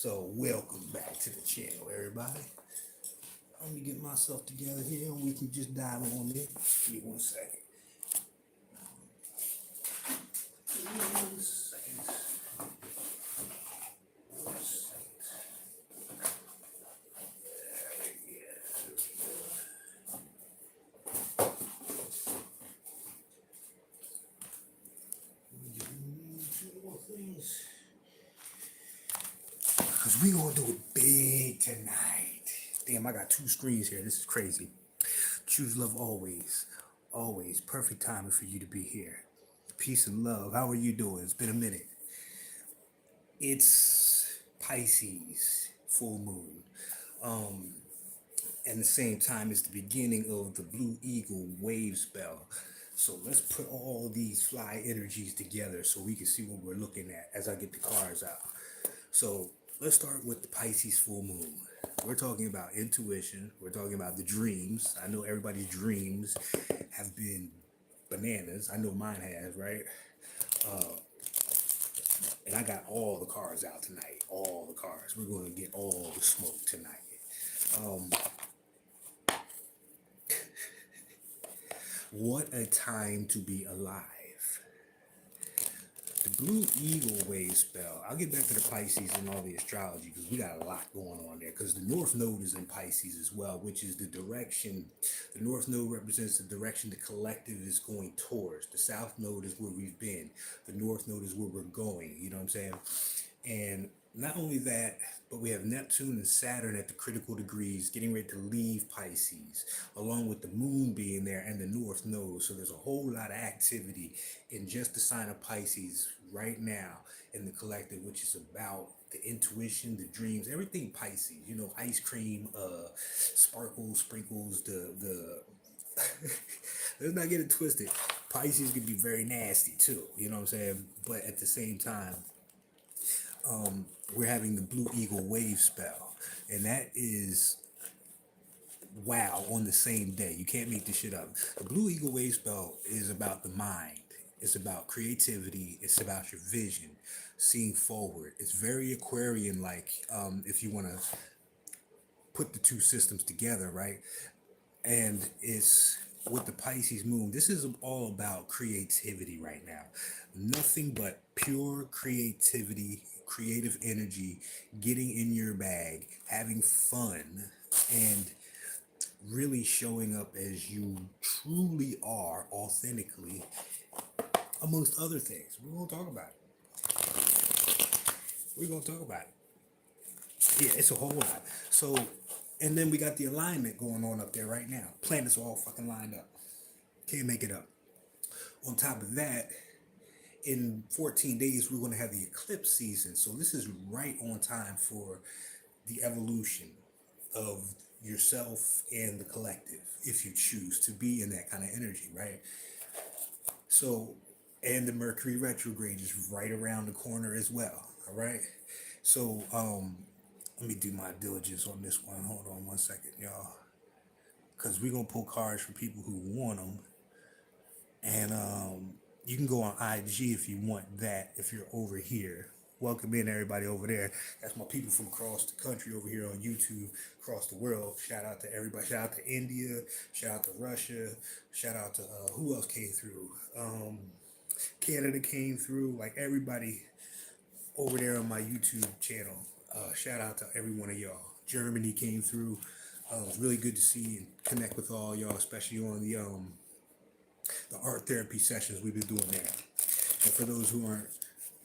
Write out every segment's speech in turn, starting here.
So welcome back to the channel, everybody. Let me get myself together here and we can just dive on in. Give me 1 second. 1 second. 1 second. There we go. Let me do 2 more things. Because we going to do it big tonight. Damn, I got 2 screens here. This is crazy. Choose love always. Always. Perfect timing for you to be here. Peace and love. How are you doing? It's been a minute. It's Pisces full moon. And the same time it's the beginning of the Blue Eagle wave spell. So let's put all these fly energies together so we can see what we're looking at as I get the cards out. So let's start with the Pisces full moon. We're talking about intuition. We're talking about the dreams. I know everybody's dreams have been bananas. I know mine has, right? And I got all the cards out tonight. All the cards. We're going to get all the smoke tonight. What a time to be alive. The Blue Eagle wave spell. I'll get back to the Pisces and all the astrology because we got a lot going on there. Because the North Node is in Pisces as well, which is the direction. The North Node represents the direction the collective is going towards. The South Node is where we've been. The North Node is where we're going. You know what I'm saying? And not only that, but we have Neptune and Saturn at the critical degrees getting ready to leave Pisces, along with the moon being there and the North Node. So there's a whole lot of activity in just the sign of Pisces right now in the collective, which is about the intuition, the dreams, everything Pisces, you know, ice cream, sparkles, sprinkles, the let's not get it twisted. Pisces can be very nasty too, you know what I'm saying? But at the same time, we're having the Blue Eagle wave spell, and that is wow on the same day. You can't make this shit up. The Blue Eagle wave spell is about the mind. It's about creativity. It's about your vision, seeing forward. It's very Aquarian like, if you want to put the 2 systems together, right? And it's with the Pisces moon. This is all about creativity right now. Nothing but pure creativity, creative energy, getting in your bag, having fun, and really showing up as you truly are authentically, amongst other things. We're going to talk about it. We're going to talk about it. Yeah, it's a whole lot. So, and then we got the alignment going on up there right now. Planets are all fucking lined up. Can't make it up. On top of that, in 14 days, we're going to have the eclipse season. So this is right on time for the evolution of yourself and the collective, if you choose to be in that kind of energy, right? So, and the Mercury retrograde is right around the corner as well, all right? So, let me do my diligence on this one. Hold on 1 second, y'all. Because we're going to pull cards for people who want them. And you can go on IG if you want that, if you're over here. Welcome in everybody over there. That's my people from across the country over here on YouTube, across the world. Shout out to everybody. Shout out to India. Shout out to Russia. Shout out to who else came through? Canada came through. Like everybody over there on my YouTube channel. Shout out to every one of y'all. Germany came through. It was really good to see and connect with all y'all, especially on the art therapy sessions we've been doing there. And for those who aren't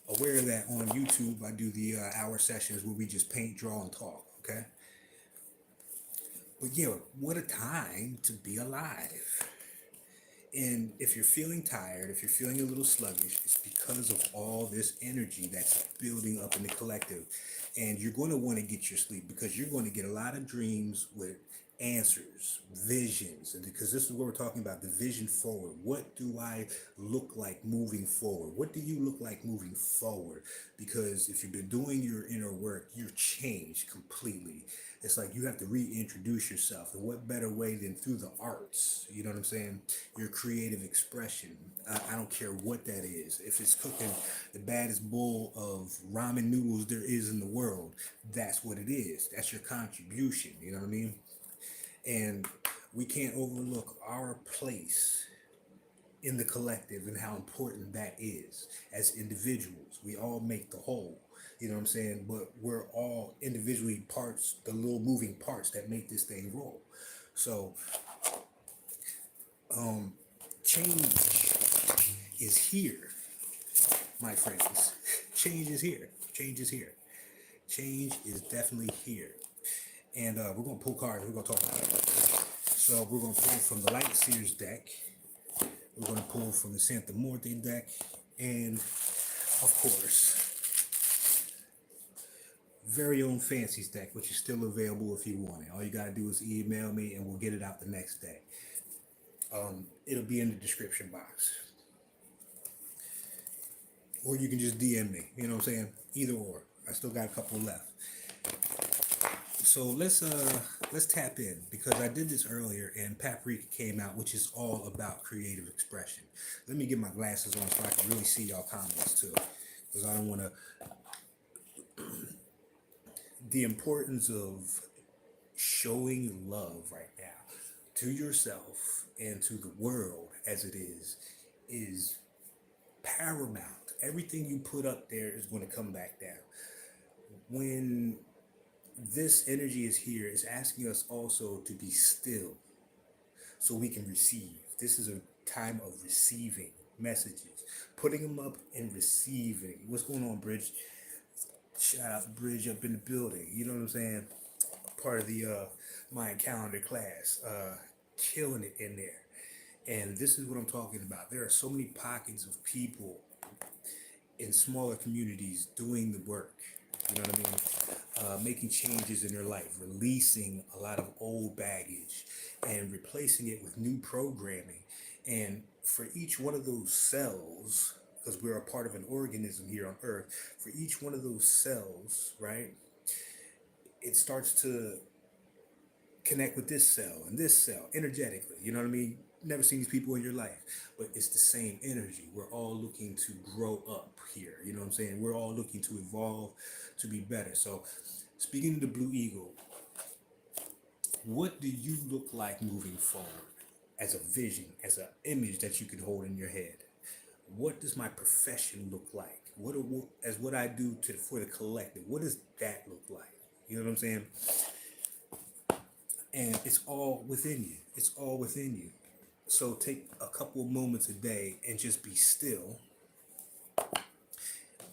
aware of that, on YouTube, I do the hour sessions where we just paint, draw, and talk, okay? But yeah, what a time to be alive. And if you're feeling tired, if you're feeling a little sluggish, it's because of all this energy that's building up in the collective. And you're going to want to get your sleep because you're going to get a lot of dreams with answers, visions, and because this is what we're talking about, the vision forward. What do I look like moving forward? What do you look like moving forward? Because if you've been doing your inner work, you're changed completely. It's like you have to reintroduce yourself, and what better way than through the arts? You know what I'm saying? Your creative expression. I don't care what that is. If it's cooking the baddest bowl of ramen noodles there is in the world, that's what it is. That's your contribution. You know what I mean? And we can't overlook our place in the collective and how important that is as individuals. We all make the whole, you know what I'm saying? But we're all individually parts, the little moving parts that make this thing roll. So change is here, my friends. Change is here. Change is here. Change is definitely here. And we're going to pull cards. We're going to talk about it. So we're going to pull from the Light Seers deck. We're going to pull from the Santa Morte deck. And, of course, very own Fancies deck, which is still available if you want it. All you got to do is email me and we'll get it out the next day. It'll be in the description box. Or you can just DM me. You know what I'm saying? Either or. I still got a couple left. So let's tap in, because I did this earlier and Paprika came out, which is all about creative expression. Let me get my glasses on so I can really see y'all comments too, because I don't want to. The importance of showing love right now to yourself and to the world as it is paramount. Everything you put up there is going to come back down. When this energy is here, is asking us also to be still so we can receive. This is a time of receiving messages, putting them up and receiving. What's going on, Bridge? Shout out to Bridge up in the building. You know what I'm saying? Part of the Mayan calendar class. Killing it in there. And this is what I'm talking about. There are so many pockets of people in smaller communities doing the work. You know what I mean? Making changes in their life, releasing a lot of old baggage and replacing it with new programming. And for each one of those cells, because we're a part of an organism here on Earth, for each one of those cells, right, it starts to connect with this cell energetically. You know what I mean? Never seen these people in your life, but it's the same energy. We're all looking to grow up here. You know what I'm saying? We're all looking to evolve, to be better. So speaking of the Blue Eagle, what do you look like moving forward as a vision, as an image that you can hold in your head? What does my profession look like? What I do for the collective, what does that look like? You know what I'm saying? And it's all within you. It's all within you. So take a couple of moments a day and just be still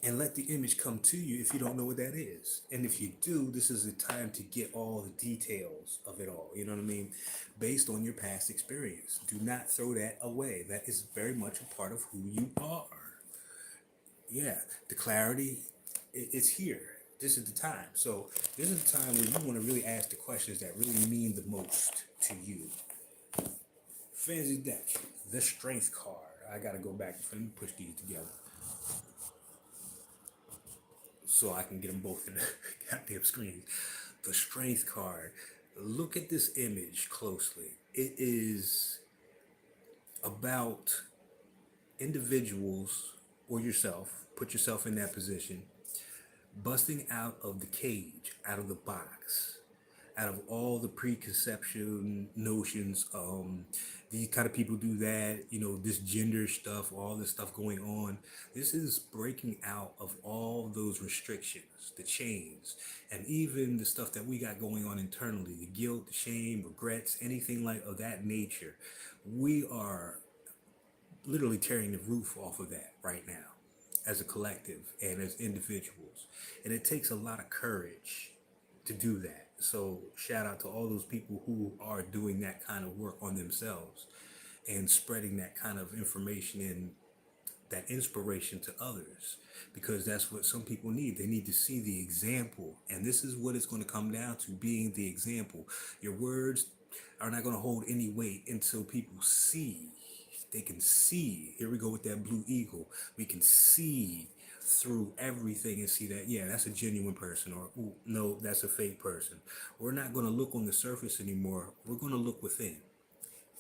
and let the image come to you if you don't know what that is. And if you do, this is the time to get all the details of it all. You know what I mean? Based on your past experience. Do not throw that away. That is very much a part of who you are. Yeah, the clarity, it's here. This is the time. So this is the time where you want to really ask the questions that really mean the most to you. Fancy deck, the Strength card. I gotta go back and push these together so I can get them both in the goddamn screen. The Strength card. Look at this image closely. It is about individuals or yourself. Put yourself in that position. Busting out of the cage, out of the box, out of all the preconception notions. These kind of people do that, this gender stuff, all this stuff going on. This is breaking out of all those restrictions, the chains, and even the stuff that we got going on internally, the guilt, the shame, regrets, anything like of that nature. We are literally tearing the roof off of that right now as a collective and as individuals. And it takes a lot of courage to do that. So shout out to all those people who are doing that kind of work on themselves and spreading that kind of information and that inspiration to others, because that's what some people need. They need to see the example. And this is what it's going to come down to, being the example. Your words are not going to hold any weight until people see. They can see. Here we go with that blue eagle. We can see through everything and see that, yeah, that's a genuine person, or ooh, no, that's a fake person. We're not going to look on the surface anymore. We're going to look within.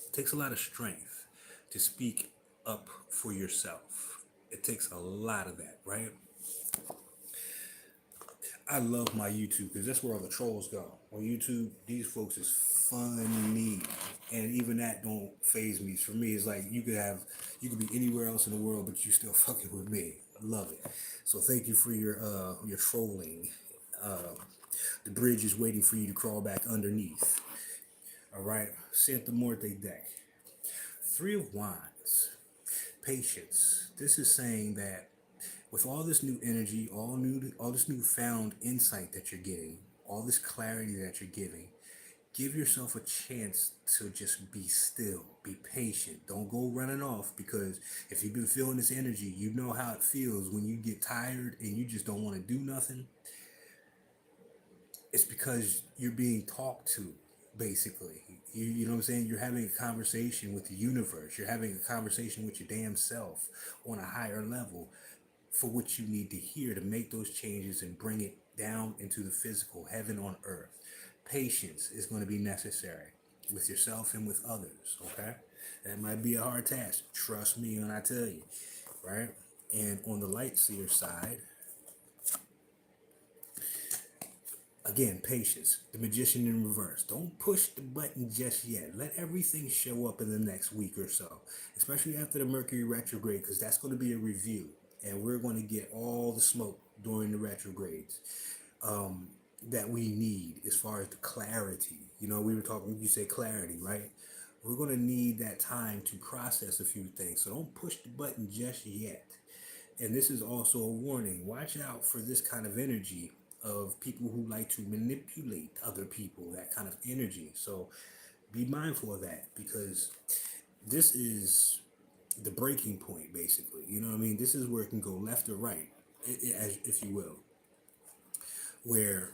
It takes a lot of strength to speak up for yourself. It takes a lot of that, right? I love my YouTube because that's where all the trolls go. On YouTube, these folks is funny, and even that don't phase me. For me, it's like you could be anywhere else in the world, but you still fucking with me. I love it. So thank you for your trolling. Uh, the bridge is waiting for you to crawl back underneath. All right, Santa Muerte deck. Three of Wands. Patience. This is saying that with all this new energy, all this newfound insight that you're getting, all this clarity that you're giving, give yourself a chance to just be still, be patient. Don't go running off, because if you've been feeling this energy, you know how it feels when you get tired and you just don't want to do nothing. It's because you're being talked to, basically. You know what I'm saying? You're having a conversation with the universe. You're having a conversation with your damn self on a higher level for what you need to hear to make those changes and bring it down into the physical, heaven on earth. Patience is going to be necessary with yourself and with others, okay? That might be a hard task. Trust me when I tell you, right? And on the light seer side, again, patience. The Magician in reverse. Don't push the button just yet. Let everything show up in the next week or so, especially after the Mercury retrograde, because that's going to be a review, and we're going to get all the smoke during the retrogrades that we need as far as the clarity. You know, we were talking, you say clarity, right? We're going to need that time to process a few things. So don't push the button just yet. And this is also a warning. Watch out for this kind of energy of people who like to manipulate other people, that kind of energy. So be mindful of that, because this is the breaking point, basically. You know what I mean? This is where it can go left or right, if you will, where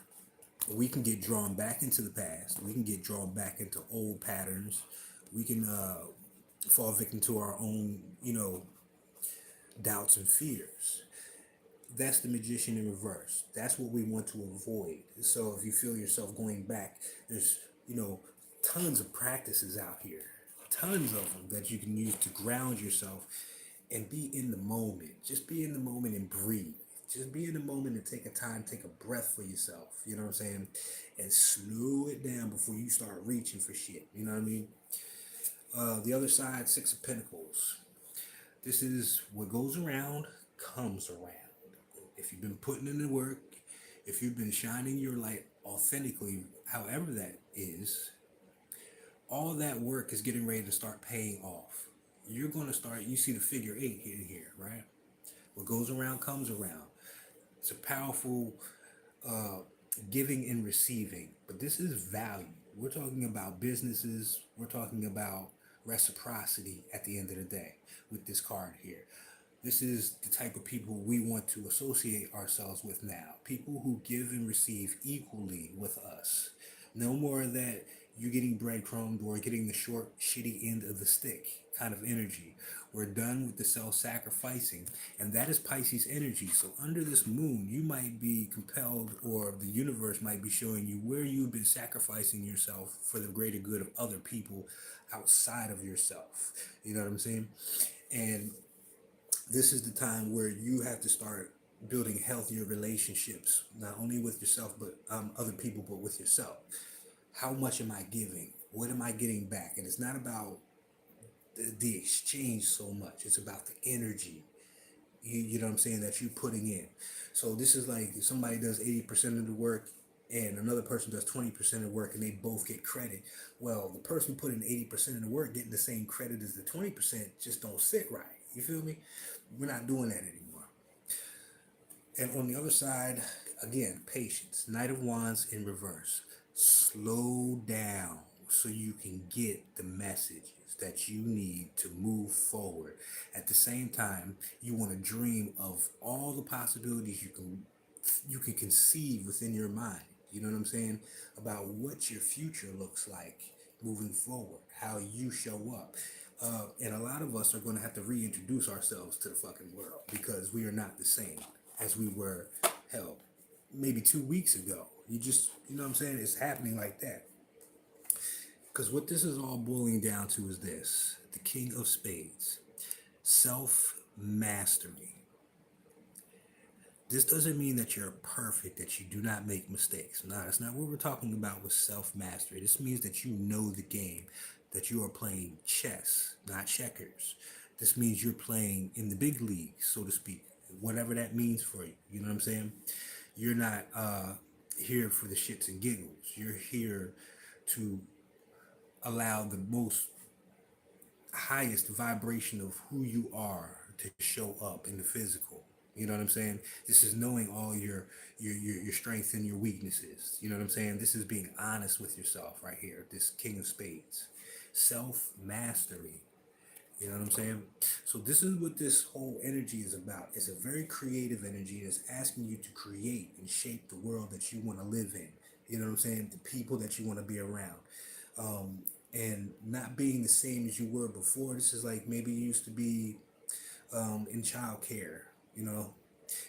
we can get drawn back into the past. We can get drawn back into old patterns. We can fall victim to our own, doubts and fears. That's the Magician in reverse. That's what we want to avoid. So if you feel yourself going back, there's, tons of practices out here, tons of them that you can use to ground yourself and be in the moment. Just be in the moment and breathe. Just be in the moment and take a time, take a breath for yourself. You know what I'm saying? And slow it down before you start reaching for shit. You know what I mean? The other side, Six of Pentacles. This is what goes around, comes around. If you've been putting in the work, if you've been shining your light authentically, however that is, all that work is getting ready to start paying off. You're going to start, you see the figure 8 in here, right? What goes around comes around. It's a powerful giving and receiving, but this is value. We're talking about businesses. We're talking about reciprocity at the end of the day with this card here. This is the type of people we want to associate ourselves with now. People who give and receive equally with us. No more of that you're getting breadcrumbed or getting the short, shitty end of the stick kind of energy. We're done with the self-sacrificing, and that is Pisces energy. So under this moon, you might be compelled, or the universe might be showing you where you've been sacrificing yourself for the greater good of other people outside of yourself. You know what I'm saying? And this is the time where you have to start building healthier relationships, not only with yourself, but other people, but with yourself. How much am I giving? What am I getting back? And it's not about the exchange so much. It's about the energy, you know what I'm saying, that you're putting in. So this is like if somebody does 80% of the work and another person does 20% of the work and they both get credit. Well, the person putting 80% of the work getting the same credit as the 20% just don't sit right. You feel me? We're not doing that anymore. And on the other side, again, patience. Knight of Wands in reverse. Slow down so you can get the message. that you need to move forward. At the same time, you want to dream of all the possibilities you can conceive within your mind. You know what I'm saying? About what your future looks like moving forward, how you show up. And a lot of us are going to have to reintroduce ourselves to the fucking world because we are not the same as we were, hell, maybe 2 weeks ago. You know what I'm saying? It's happening like that. Because what this is all boiling down to is this: the King of Spades, self mastery. This doesn't mean that you're perfect, that you do not make mistakes. No, that's not what we're talking about with self mastery. This means that you know the game, that you are playing chess, not checkers. This means you're playing in the big league, so to speak, whatever that means for you. You know what I'm saying? You're not here for the shits and giggles. You're here to allow the most highest vibration of who you are to show up in the physical. You know what I'm saying? This is knowing all your strengths and your weaknesses. You know what I'm saying? This is being honest with yourself right here. This King of Spades, self mastery. You know what I'm saying? So this is what this whole energy is about. It's a very creative energy. It's asking you to create and shape the world that you want to live in. You know what I'm saying? The people that you want to be around. And not being the same as you were before. This is like maybe you used to be in childcare, you know,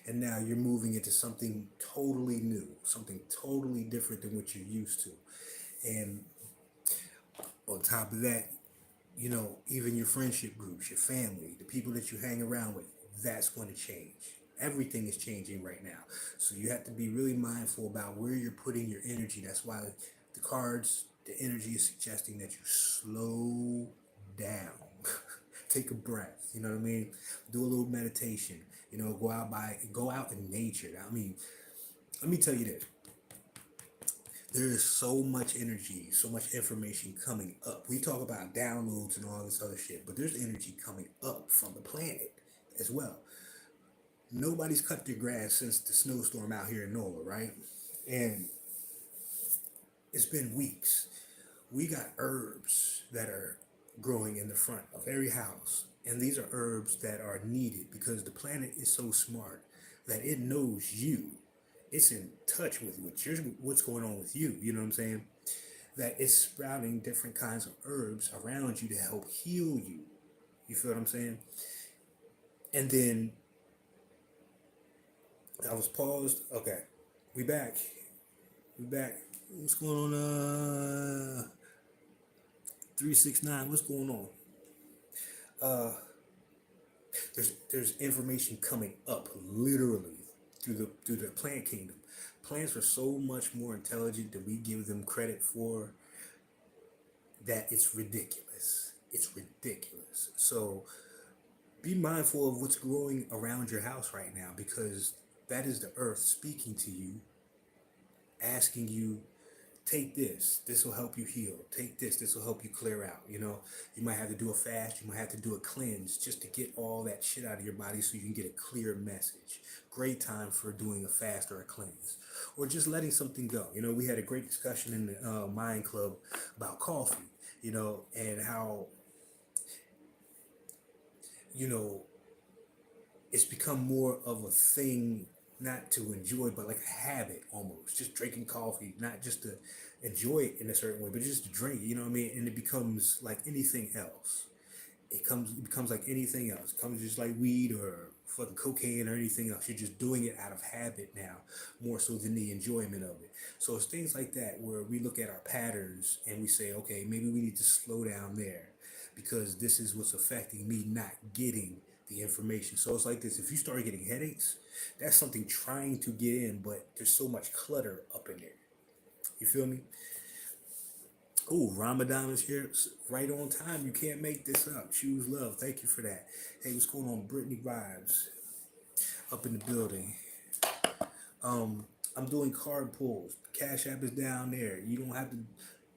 and now you're moving into something totally new, something totally different than what you're used to. And on top of that, you know, even your friendship groups, your family, the people that you hang around with, that's going to change. Everything is changing right now. So you have to be really mindful about where you're putting your energy. That's why the cards, the energy is suggesting that you slow down. Take a breath. You know what I mean? Do a little meditation. You know, go out in nature. I mean, let me tell you this. There is so much energy, so much information coming up. We talk about downloads and all this other shit, but there's energy coming up from the planet as well. Nobody's cut their grass since the snowstorm out here in NOLA, right? And it's been weeks. We got herbs that are growing in the front of every house. And these are herbs that are needed because the planet is so smart that it knows you. It's in touch with what's going on with you. You know what I'm saying? That it's sprouting different kinds of herbs around you to help heal you. You feel what I'm saying? And then I was paused. Okay, we back. We back. What's going on? 369. What's going on? There's information coming up literally through the plant kingdom. Plants are so much more intelligent than we give them credit for, that it's ridiculous. It's ridiculous. So be mindful of what's growing around your house right now, because that is the earth speaking to you, asking you, take this. This will help you heal. Take this. This will help you clear out. You know, you might have to do a fast. You might have to do a cleanse just to get all that shit out of your body so you can get a clear message. Great time for doing a fast or a cleanse, or just letting something go. You know, we had a great discussion in the Mayan Club about coffee, you know, and how, you know, it's become more of a thing not to enjoy, but like a habit almost. Just drinking coffee, not just to enjoy it in a certain way, but just to drink, you know what I mean? And it becomes like anything else. It becomes like anything else. It becomes just like weed or fucking cocaine or anything else. You're just doing it out of habit now, more so than the enjoyment of it. So it's things like that where we look at our patterns and we say, okay, maybe we need to slow down there because this is what's affecting me not getting the information. So it's like this: if you start getting headaches, that's something trying to get in, but there's so much clutter up in there. You feel me? Oh, Ramadan is here right on time. You can't make this up. Choose love. Thank you for that. Hey, what's going on? Brittany Vibes up in the building. I'm doing card pulls. Cash App is down there. You don't have to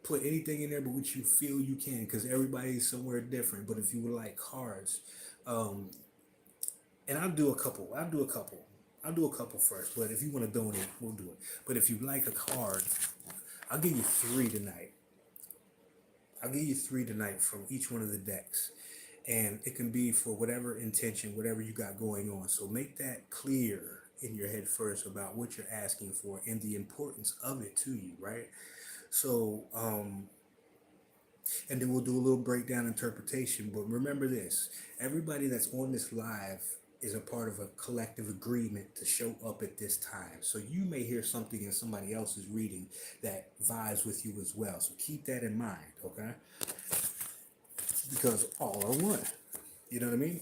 put anything in there but what you feel you can, because everybody's somewhere different. But if you would like cards, and I'll do a couple. I'll do a couple first. But if you want to donate, we'll do it. But if you like a card, I'll give you 3 tonight. I'll give you three tonight from each one of the decks. And it can be for whatever intention, whatever you got going on. So make that clear in your head first about what you're asking for and the importance of it to you, right? So, and then we'll do a little breakdown interpretation. But remember this, everybody that's on this live is a part of a collective agreement to show up at this time. So you may hear something in somebody else's reading that vibes with you as well. So keep that in mind, okay? Because all are one. You know what I mean?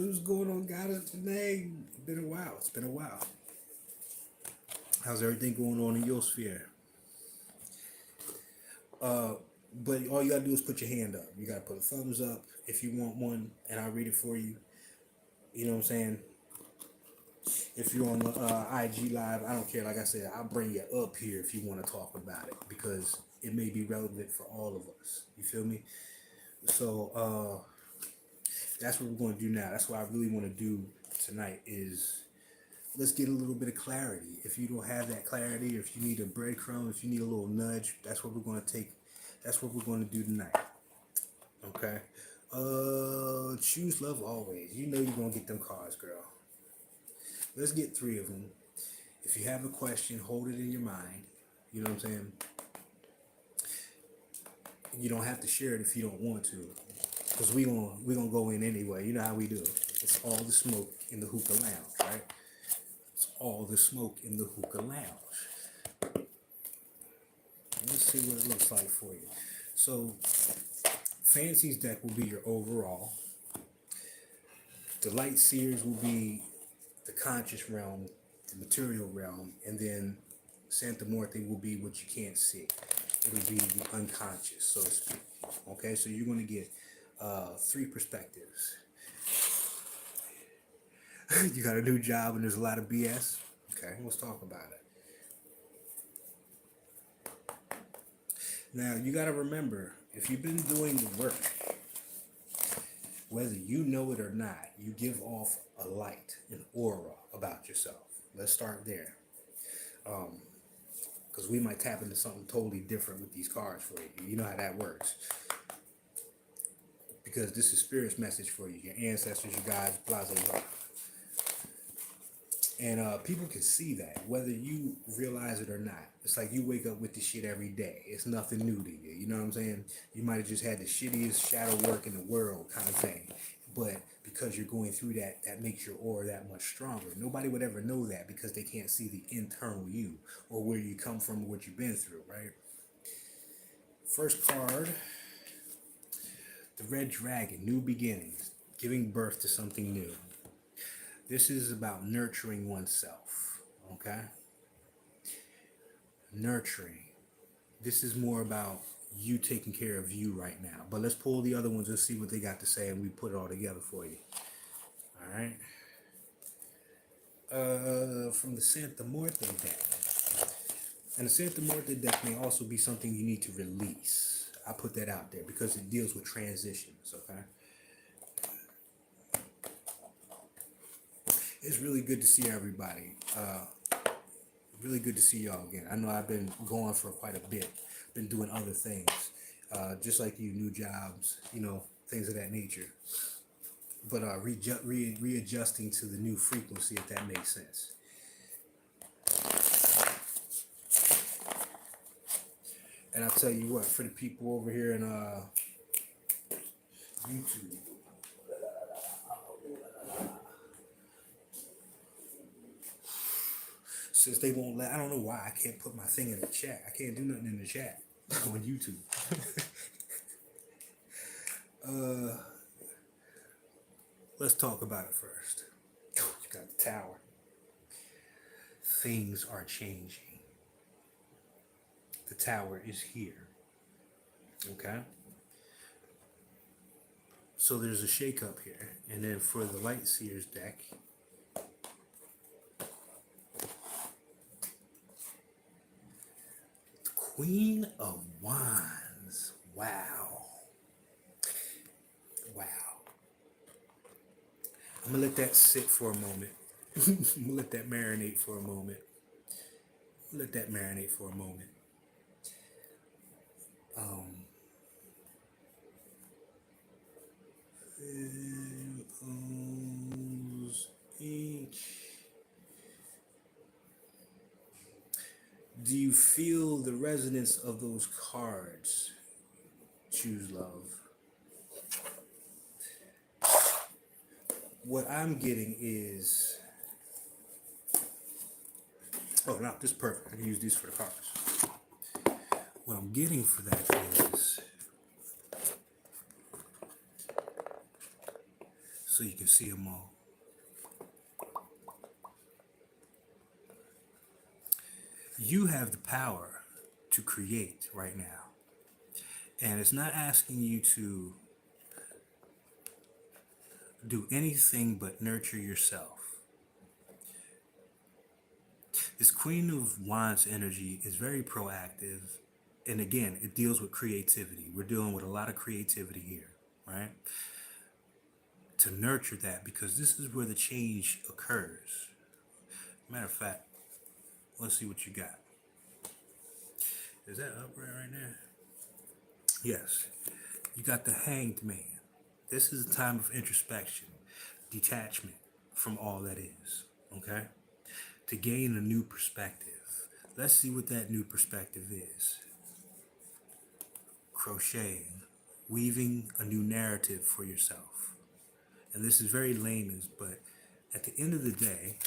What's going on, guys? Today? It's been a while. It's been a while. How's everything going on in your sphere? But all you gotta do is put your hand up. You gotta put a thumbs up if you want one, and I'll read it for you. You know what I'm saying? If you're on the IG live, I don't care. Like I said, I'll bring you up here if you want to talk about it because it may be relevant for all of us. You feel me? So that's what we're going to do now. That's what I really want to do tonight is let's get a little bit of clarity. If you don't have that clarity, if you need a breadcrumb, if you need a little nudge, that's what we're going to take. That's what we're going to do tonight. Okay. Choose love always. You know you're going to get them cards, girl. Let's get three of them. If you have a question, hold it in your mind. You know what I'm saying? You don't have to share it if you don't want to. Because we gonna go in anyway. You know how we do. It's all the smoke in the hookah lounge, right? It's all the smoke in the hookah lounge. Let's see what it looks like for you. So, Fancy's deck will be your overall. The Light Seers will be the conscious realm, the material realm, and then Santa Muerte will be what you can't see. It'll be the unconscious, so to speak. Okay, so you're going to get three perspectives. You got a new job and there's a lot of BS? Okay, let's talk about it. Now, you got to remember, if you've been doing the work, whether you know it or not, you give off a light, an aura about yourself. Let's start there. Because we might tap into something totally different with these cards for you. You know how that works. Because this is Spirit's message for you, your ancestors, your guides, blah, blah, blah. And people can see that, whether you realize it or not. It's like you wake up with this shit every day. It's nothing new to you. You know what I'm saying? You might have just had the shittiest shadow work in the world kind of thing. But because you're going through that, that makes your aura that much stronger. Nobody would ever know that because they can't see the internal you or where you come from or what you've been through, right? First card, the Red Dragon, New Beginnings, giving birth to something new. This is about nurturing oneself, okay? Nurturing. This is more about you taking care of you right now. But let's pull the other ones and see what they got to say, and we put it all together for you. All right? From the Santa Muerte deck. And the Santa Muerte deck may also be something you need to release. I put that out there because it deals with transitions, okay? It's really good to see everybody. Really good to see y'all again. I know I've been gone for quite a bit. Been doing other things. Just like you, new jobs, you know, things of that nature. But readjusting to the new frequency, if that makes sense. And I'll tell you what, for the people over here in YouTube, since they won't let, I don't know why I can't put my thing in the chat. I can't do nothing in the chat on YouTube. Let's talk about it first. You got the Tower. Things are changing. The Tower is here. Okay? So there's a shake-up here. And then for the Light Seers deck, Queen of Wands. Wow. Wow. I'm going to let that sit for a moment. I'm going to let that marinate for a moment. Let that marinate for a moment. Ink. Do you feel the resonance of those cards? Choose love. What I'm getting is, oh no, this is perfect. I can use these for the cards. What I'm getting for that is, so you can see them all. You have the power to create right now. And it's not asking you to do anything but nurture yourself. This Queen of Wands energy is very proactive. And again, it deals with creativity. We're dealing with a lot of creativity here, right? To nurture that, because this is where the change occurs. Matter of fact, let's see what you got. Is that right there? Yes. You got the Hanged Man. This is a time of introspection, detachment from all that is, okay? To gain a new perspective. Let's see what that new perspective is. Crocheting, weaving a new narrative for yourself. And this is very layman's, but at the end of the day,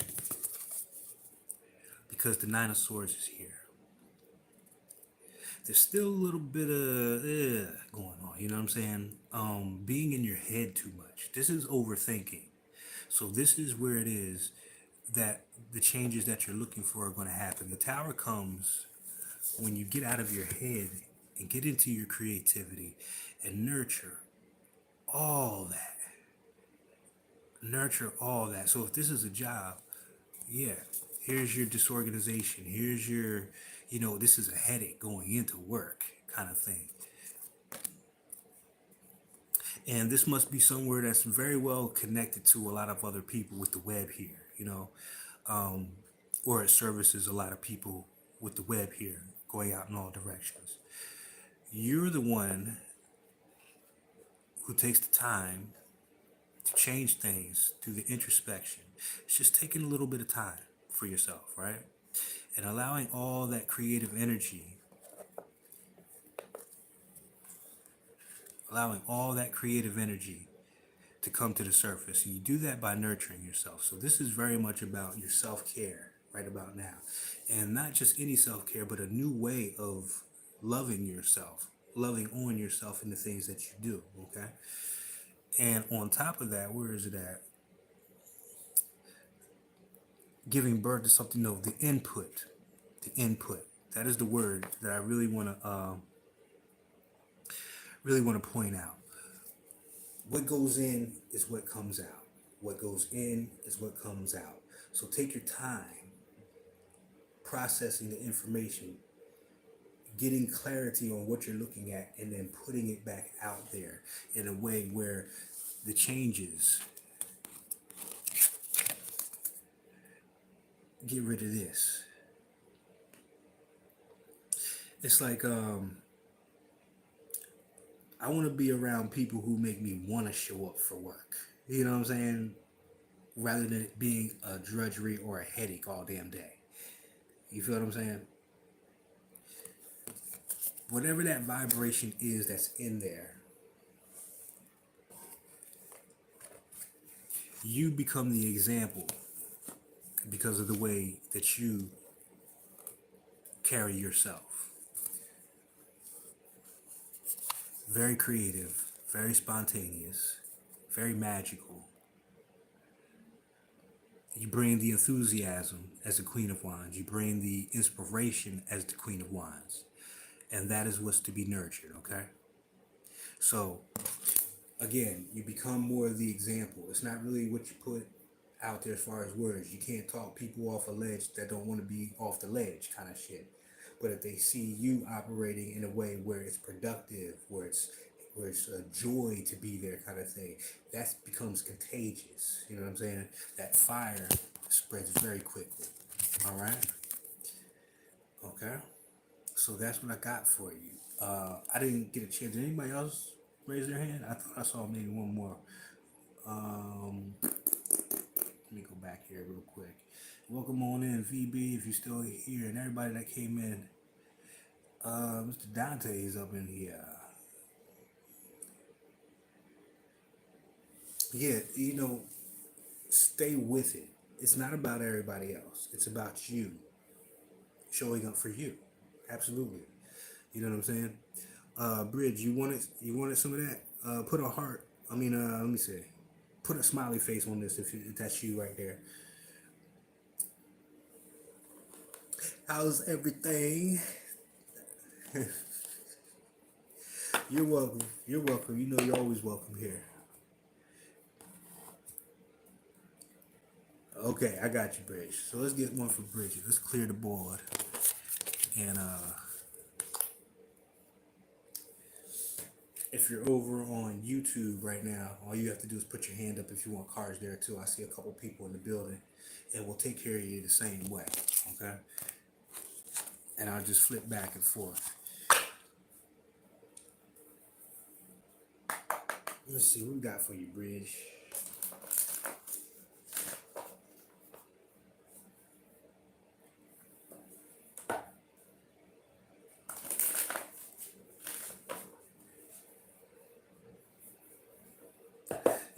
because the Nine of Swords is here, there's still a little bit of going on, you know what I'm saying? Being in your head too much. This is overthinking. So this is where it is that the changes that you're looking for are going to happen. The Tower comes when you get out of your head and get into your creativity and nurture all that. Nurture all that. So if this is a job, yeah, here's your disorganization. Here's your, this is a headache going into work kind of thing. And this must be somewhere that's very well connected to a lot of other people with the web here, or it services a lot of people with the web here, going out in all directions. You're the one who takes the time to change things through the introspection. It's just taking a little bit of time for yourself, right? And allowing all that creative energy, to come to the surface. And you do that by nurturing yourself. So this is very much about your self-care right about now. And not just any self-care, but a new way of loving yourself, loving on yourself in the things that you do, okay? And on top of that, where is it at? Giving birth to something new, the input. That is the word that I really want to point out. What goes in is what comes out. What goes in is what comes out. So take your time processing the information, getting clarity on what you're looking at, and then putting it back out there in a way where the changes. Get rid of this. It's like I want to be around people who make me want to show up for work. You know what I'm saying? Rather than it being a drudgery or a headache all damn day. You feel what I'm saying? Whatever that vibration is that's in there, you become the example because of the way that you carry yourself. Very creative, very spontaneous, very magical. You bring the enthusiasm as the Queen of Wands. You bring the inspiration as the Queen of Wands. And that is what's to be nurtured, okay? So, again, you become more of the example. It's not really what you put out there as far as words. You can't talk people off a ledge that don't want to be off the ledge kind of shit. But if they see you operating in a way where it's productive, where it's a joy to be there kind of thing, that becomes contagious. You know what I'm saying? That fire spreads very quickly. All right? Okay, so that's what I got for you. I didn't get a chance. Did anybody else raise their hand? I thought I saw maybe one more. Let me go back here real quick. Welcome on in, VB, if you're still here, and everybody that came in. Mr. Dante is up in here. Yeah, stay with it. It's not about everybody else. It's about you showing up for you. Absolutely. You know what I'm saying? Bridge, you wanted some of that? Put a heart. Let me see. Put a smiley face on this if that's you right there. How's everything? You're welcome. You're welcome. You know you're always welcome here. Okay, I got you, Bridge. So let's get one for Bridget. Let's clear the board. And if you're over on YouTube right now, all you have to do is put your hand up if you want cards there too. I see a couple people in the building, and we'll take care of you the same way. Okay? And I'll just flip back and forth. Let's see what we got for you, Bridge.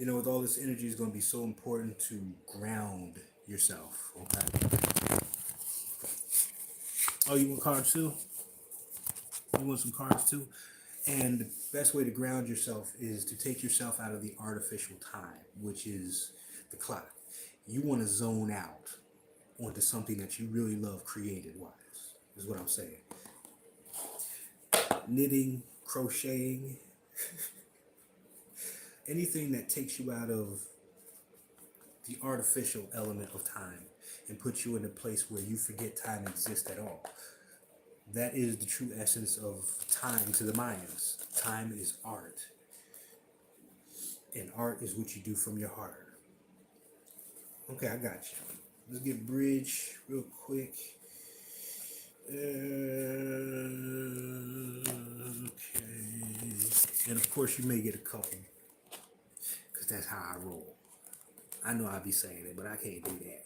With all this energy, is going to be so important to ground yourself. Okay. Oh, you want cards too? You want some cards too? And the best way to ground yourself is to take yourself out of the artificial time, which is the clock. You want to zone out onto something that you really love creative-wise, is what I'm saying. Knitting, crocheting, anything that takes you out of the artificial element of time and puts you in a place where you forget time exists at all. That is the true essence of time to the Mayans. Time is art. And art is what you do from your heart. Okay, I got you. Let's get Bridge real quick. Okay. And of course you may get a couple. Because that's how I roll. I know I be saying it, but I can't do that.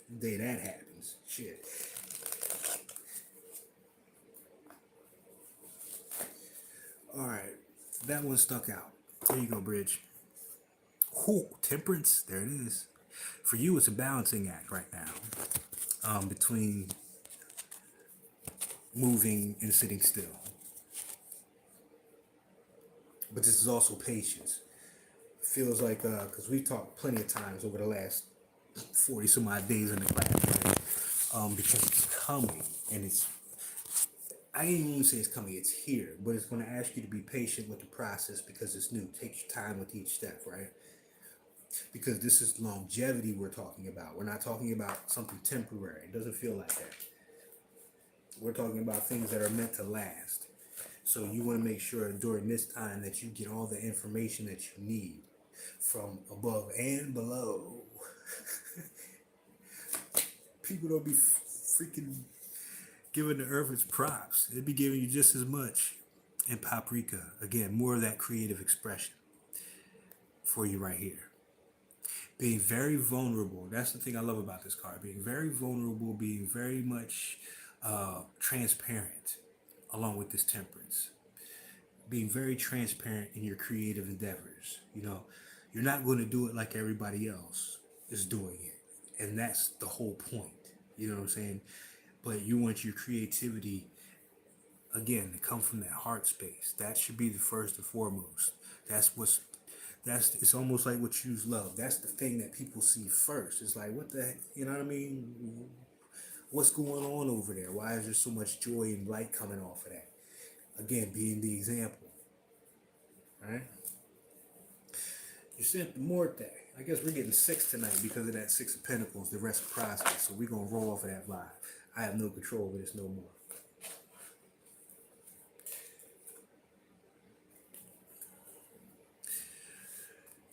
The day that happens. Shit. Alright. That one stuck out. There you go, Bridge. Ooh, temperance. There it is. For you, it's a balancing act right now. Between moving and sitting still. But this is also patience. Feels like, because we've talked plenty of times over the last 40 some odd days in the class, right? Because it's coming, and I ain't even say it's coming, it's here, but it's going to ask you to be patient with the process because it's new. Take your time with each step, right? Because this is longevity we're talking about. We're not talking about something temporary. It doesn't feel like that. We're talking about things that are meant to last. So you want to make sure during this time that you get all the information that you need from above and below. People don't be freaking giving the earth its props. They'd be giving you just as much in paprika. Again, more of that creative expression for you right here. Being very vulnerable. That's the thing I love about this card. Being very vulnerable, being very much transparent along with this temperance. Being very transparent in your creative endeavors. You're not going to do it like everybody else is doing it. And that's the whole point. You know what I'm saying? But you want your creativity, again, to come from that heart space. That should be the first and foremost. It's almost like what you love. That's the thing that people see first. It's like, what the heck? You know what I mean? What's going on over there? Why is there so much joy and light coming off of that? Again, being the example. Right? You sent the Morte. I guess we're getting 6 tonight because of that 6 of Pentacles, the reciprocity. So we're going to roll off of that vibe. I have no control over this no more.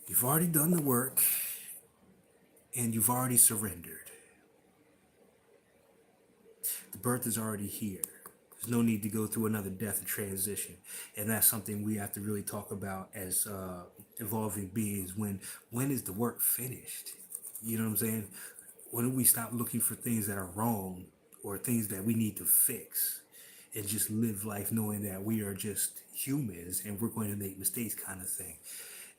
You've already done the work and you've already surrendered. The birth is already here. There's no need to go through another death and transition, and that's something we have to really talk about as evolving beings. When is the work finished? You know what I'm saying? When do we stop looking for things that are wrong or things that we need to fix, and just live life knowing that we are just humans and we're going to make mistakes, kind of thing.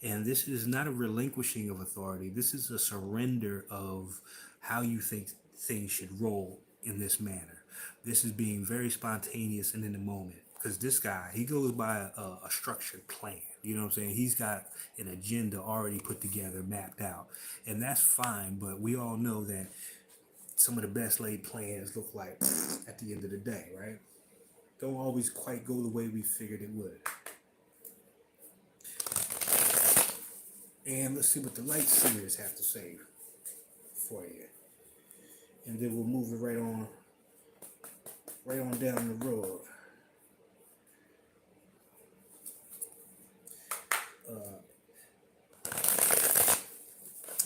And this is not a relinquishing of authority. This is a surrender of how you think things should roll in this manner. This is being very spontaneous and in the moment. Because this guy, he goes by a structured plan. You know what I'm saying? He's got an agenda already put together, mapped out. And that's fine, but we all know that some of the best laid plans look like at the end of the day, right? Don't always quite go the way we figured it would. And let's see what the light seers have to say for you. And then we'll move it right on down the road.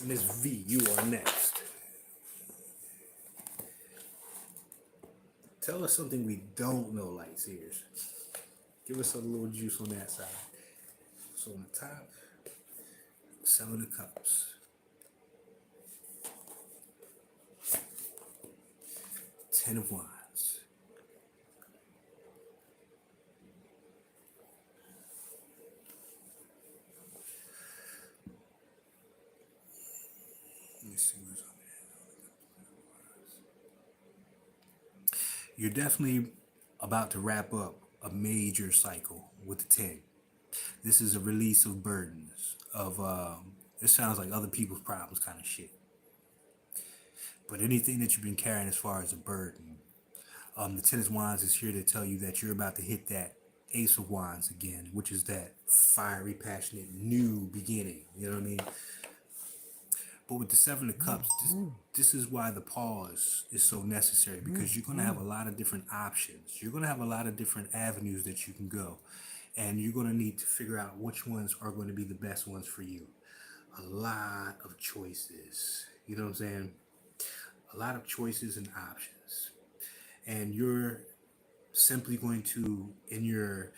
Miss V, you are next. Tell us something we don't know, light seers. Give us a little juice on that side. So on the top, 7 of Cups. 10 of Wands. Let me see what's on there. You're definitely about to wrap up a major cycle with the 10. This is a release of burdens, of, it sounds like other people's problems kind of shit. But anything that you've been carrying as far as a burden, the 10 of Wands is here to tell you that you're about to hit that Ace of Wands again, which is that fiery, passionate, new beginning. You know what I mean? But with the 7 of Cups, this is why the pause is so necessary, because you're going to have a lot of different options. You're going to have a lot of different avenues that you can go. And you're going to need to figure out which ones are going to be the best ones for you. A lot of choices. You know what I'm saying? A lot of choices and options. And you're simply going to, in your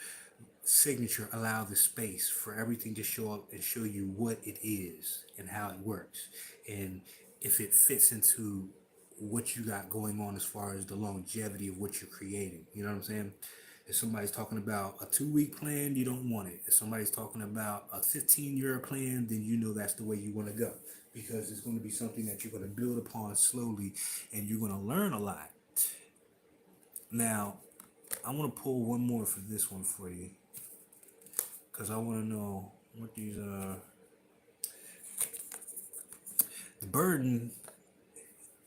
signature, allow the space for everything to show up and show you what it is and how it works, and if it fits into what you got going on as far as the longevity of what you're creating. You know what I'm saying? If somebody's talking about a 2-week plan, you don't want it. If somebody's talking about a 15-year plan, then you know that's the way you want to go, because it's going to be something that you're going to build upon slowly, and you're going to learn a lot. Now, I want to pull one more for this one for you, because I want to know what these the burden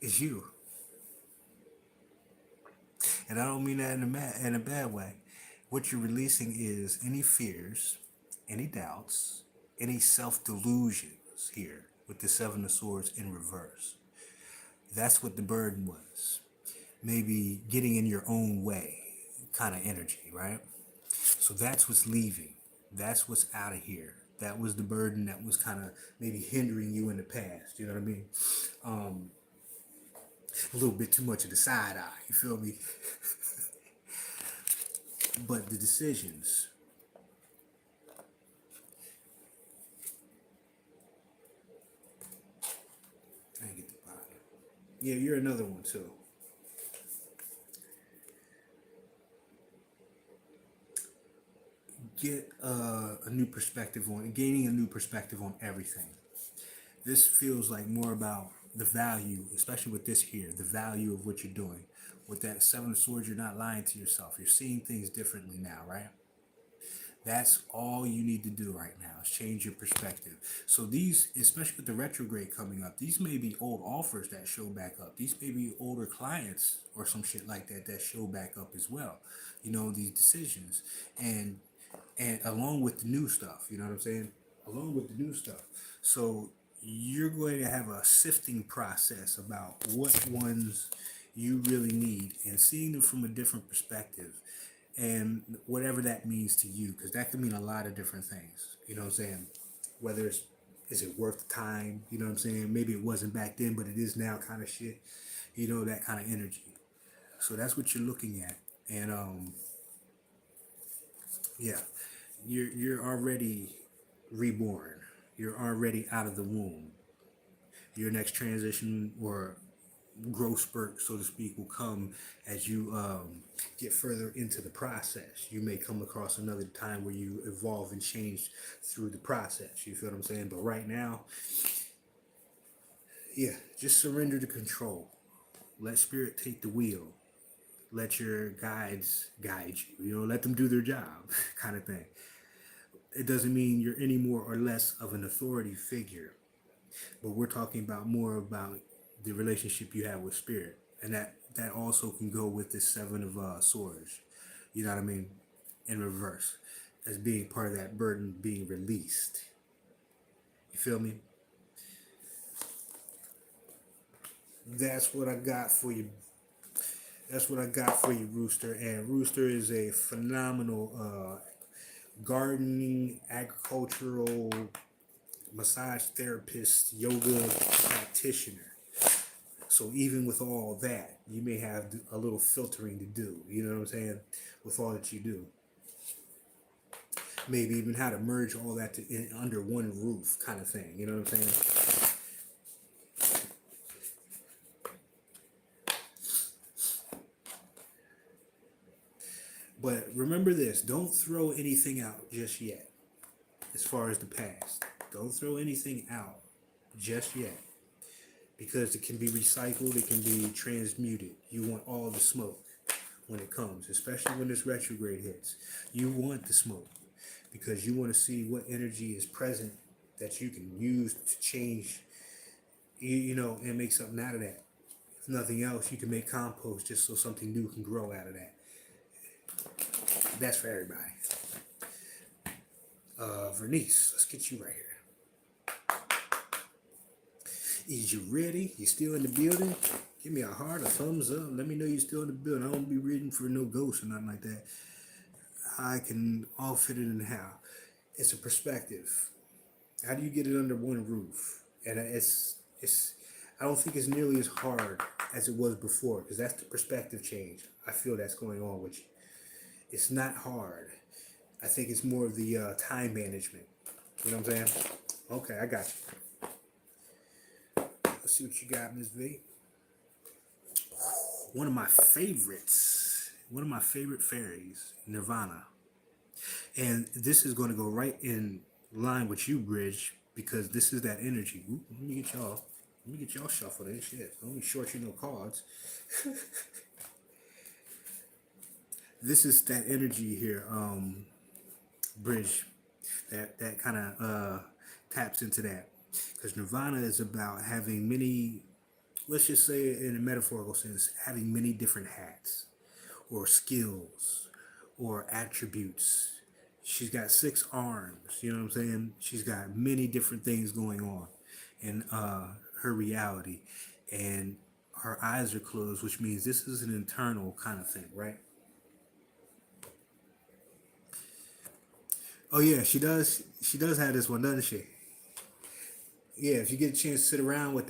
is you. And I don't mean that in a bad way. What you're releasing is any fears, any doubts, any self-delusions here with the 7 of Swords in reverse. That's what the burden was. Maybe getting in your own way kind of energy, right? So that's what's leaving. That's what's out of here. That was the burden that was kind of maybe hindering you in the past. You know what I mean? A little bit too much of the side eye. You feel me? But the decisions. I get the bottom. Yeah, you're another one too. Get a new perspective on, gaining a new perspective on everything. This feels like more about the value, especially with this here, the value of what you're doing. With that 7 of Swords, you're not lying to yourself. You're seeing things differently now, right? That's all you need to do right now is change your perspective. So these, especially with the retrograde coming up, these may be old offers that show back up. These may be older clients or some shit like that that show back up as well. You know, these decisions. And along with the new stuff, you know what I'm saying? Along with the new stuff. So you're going to have a sifting process about what ones you really need and seeing them from a different perspective, and whatever that means to you, because that could mean a lot of different things. You know what I'm saying? Whether it's Is it worth the time? You know what I'm saying? Maybe it wasn't back then, but it is now, kind of shit. You know, that kind of energy. So that's what you're looking at. And yeah, you're already reborn. You're already out of the womb. Your next transition or growth spurt, so to speak, will come as you get further into the process. You may come across another time where you evolve and change through the process. You feel what I'm saying? But right now, yeah, just surrender to control. Let spirit take the wheel. Let your guides guide you. You know, let them do their job, kind of thing. It doesn't mean you're any more or less of an authority figure, but we're talking about more about the relationship you have with spirit, and that also can go with the seven of swords. You know what I mean? In reverse, as being part of that burden being released. You feel me? That's what I got for you. That's what I got for you, Rooster. And Rooster is a phenomenal gardening, agricultural, massage therapist, yoga practitioner. So even with all that, you may have a little filtering to do. You know what I'm saying? With all that you do, maybe even how to merge all that under one roof, kind of thing. You know what I'm saying? But remember this: don't throw anything out just yet. As far as the past, don't throw anything out just yet, because it can be recycled, it can be transmuted. You want all the smoke when it comes, especially when this retrograde hits. You want the smoke because you want to see what energy is present that you can use to change, you know, and make something out of that. If nothing else, you can make compost just so something new can grow out of that. That's for everybody. Vernice, let's get you right here. Is you ready? You still in the building? Give me a heart, a thumbs up. Let me know you're still in the building. I won't be reading for no ghosts or nothing like that. I can all fit it in how. It's a perspective. How do you get it under one roof? And it's I don't think it's nearly as hard as it was before, because that's the perspective change. I feel that's going on with you. It's not hard. I think it's more of the time management. You know what I'm saying? Okay, I got you. Let's see what you got, Ms. V. One of my favorites. One of my favorite fairies, Nirvana. And this is going to go right in line with you, Bridge, because this is that energy. Ooh, let me get y'all shuffled in shit. Don't be short you no cards. This is that energy here, Bridge, that kind of taps into that. Because Nirvana is about having many, let's just say in a metaphorical sense, having many different hats or skills or attributes. She's got 6 arms, you know what I'm saying? She's got many different things going on in her reality. And her eyes are closed, which means this is an internal kind of thing, right? Oh yeah, she does. She does have this one, doesn't she? Yeah. If you get a chance to sit around with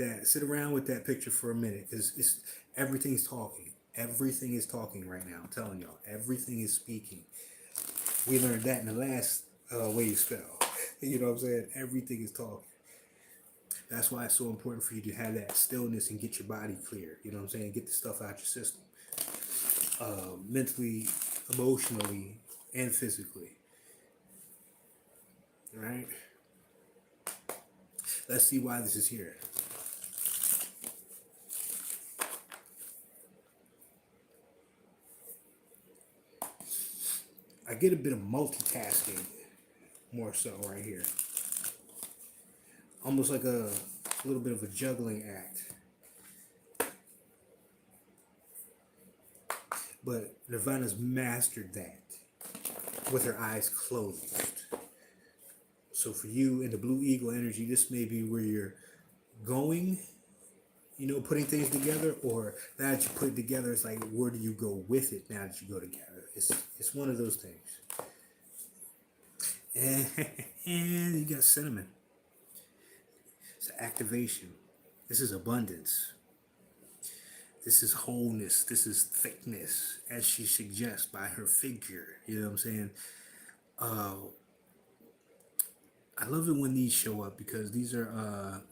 that picture for a minute, because it's everything's talking. Everything is talking right now. I'm telling y'all, everything is speaking. We learned that in the last wave spell. You know what I'm saying? Everything is talking. That's why it's so important for you to have that stillness and get your body clear. You know what I'm saying? Get the stuff out your system, mentally, emotionally, and physically. All right. Let's see why this is here. I get a bit of multitasking, more so right here. Almost like a little bit of a juggling act. But Nirvana's mastered that with her eyes closed. So for you in the Blue Eagle energy, this may be where you're going, you know, putting things together, or now that you put it together, it's like, where do you go with it now that you go together? It's one of those things. And you got cinnamon. It's activation. This is abundance. This is wholeness. This is thickness, as she suggests by her figure. You know what I'm saying? Uh, I love it when these show up because these are,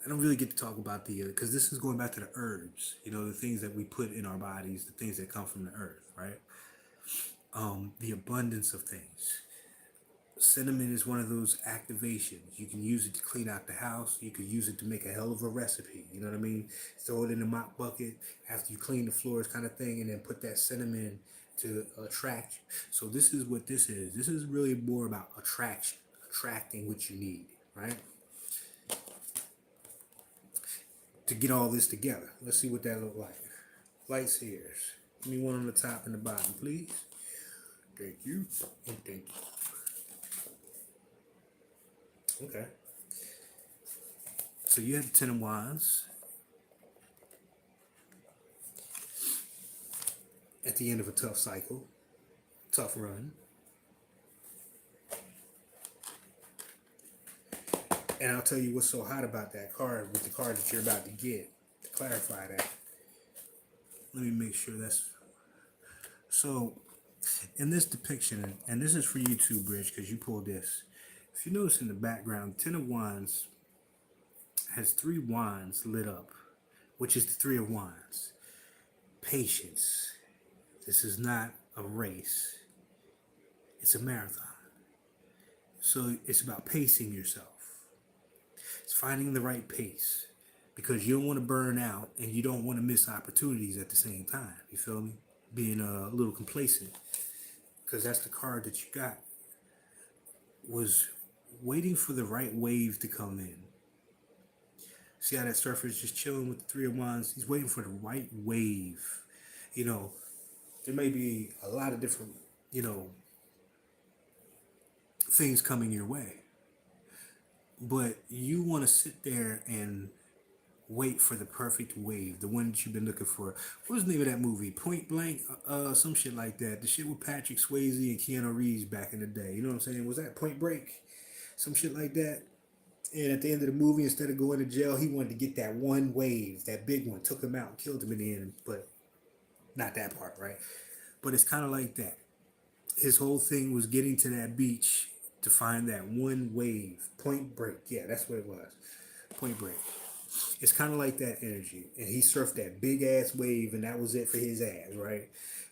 I don't really get to talk about because this is going back to the herbs, you know, the things that we put in our bodies, the things that come from the earth, right? The abundance of things. Cinnamon is one of those activations. You can use it to clean out the house. You could use it to make a hell of a recipe. You know what I mean? Throw it in a mop bucket after you clean the floors, kind of thing, and then put that cinnamon to attract. So this is what this is. This is really more about attraction, attracting what you need, right? To get all this together. Let's see what that look like. Lights here. Give me one on the top and the bottom, please. Thank you. And thank you. Okay. So you have the Ten of Wands. At the end of a tough cycle, tough run. And I'll tell you what's so hot about that card with the card that you're about to get to clarify that. Let me make sure that's... So, in this depiction, and this is for you too, Bridge, because you pulled this. If you notice in the background, Ten of Wands has 3 wands lit up, which is the 3 of Wands. Patience. This is not a race. It's a marathon. So it's about pacing yourself. It's finding the right pace because you don't want to burn out and you don't want to miss opportunities at the same time. You feel me? Being a little complacent, because that's the card that you got, was waiting for the right wave to come in. See how that surfer is just chilling with the 3 of Wands? He's waiting for the right wave. You know, there may be a lot of different, you know, things coming your way. But you want to sit there and wait for the perfect wave, the one that you've been looking for. What was the name of that movie? Point Blank? Some shit like that. The shit with Patrick Swayze and Keanu Reeves back in the day. You know what I'm saying? Was that Point Break? Some shit like that. And at the end of the movie, instead of going to jail, he wanted to get that one wave, that big one, took him out and killed him in the end. But not that part, right? But it's kind of like that. His whole thing was getting to that beach to find that one wave. Point Break. Yeah, that's what it was. Point Break. It's kind of like that energy. And he surfed that big ass wave and that was it for his ass, right?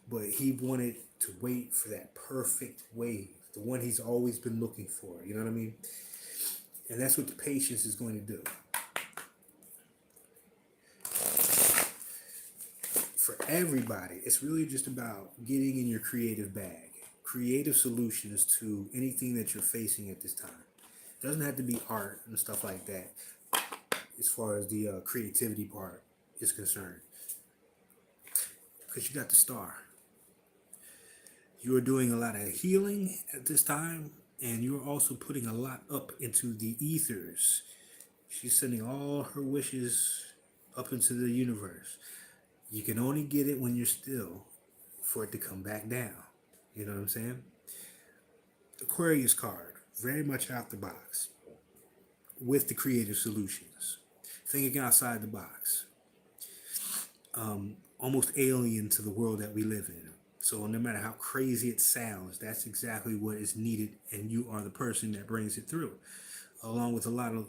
But he wanted to wait for that perfect wave. The one he's always been looking for. You know what I mean? And that's what the patience is going to do. For everybody, it's really just about getting in your creative bag. Creative solutions to anything that you're facing at this time. It doesn't have to be art and stuff like that, as far as the creativity part is concerned. Because you got the Star. You are doing a lot of healing at this time, and you're also putting a lot up into the ethers. She's sending all her wishes up into the universe. You can only get it when you're still for it to come back down. You know what I'm saying? Aquarius card, very much out the box with the creative solutions. Thinking outside the box. Almost alien to the world that we live in. So no matter how crazy it sounds, that's exactly what is needed, and you are the person that brings it through. Along with a lot of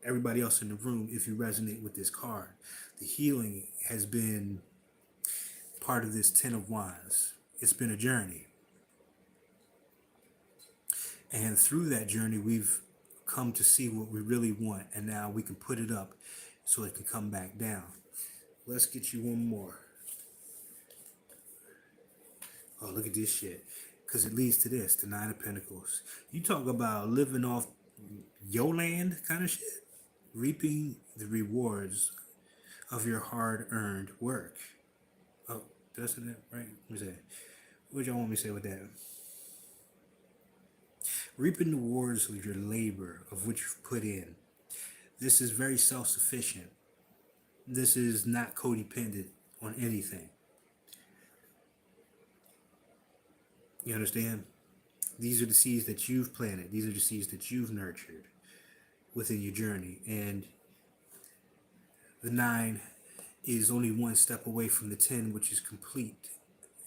everybody else in the room, if you resonate with this card. The healing has been part of this Ten of Wands. It's been a journey. And through that journey, we've come to see what we really want, and now we can put it up so it can come back down. Let's get you one more. Oh, look at this shit. Because it leads to this, the Nine of Pentacles. You talk about living off your land kind of shit. Reaping the rewards of your hard-earned work. Oh, did I say that right? What is that? What y'all want me to say with that? Reaping the rewards of your labor, of what you've put in. This is very self-sufficient. This is not codependent on anything. You understand? These are the seeds that you've planted. These are the seeds that you've nurtured within your journey. And The 9 is only one step away from the 10, which is complete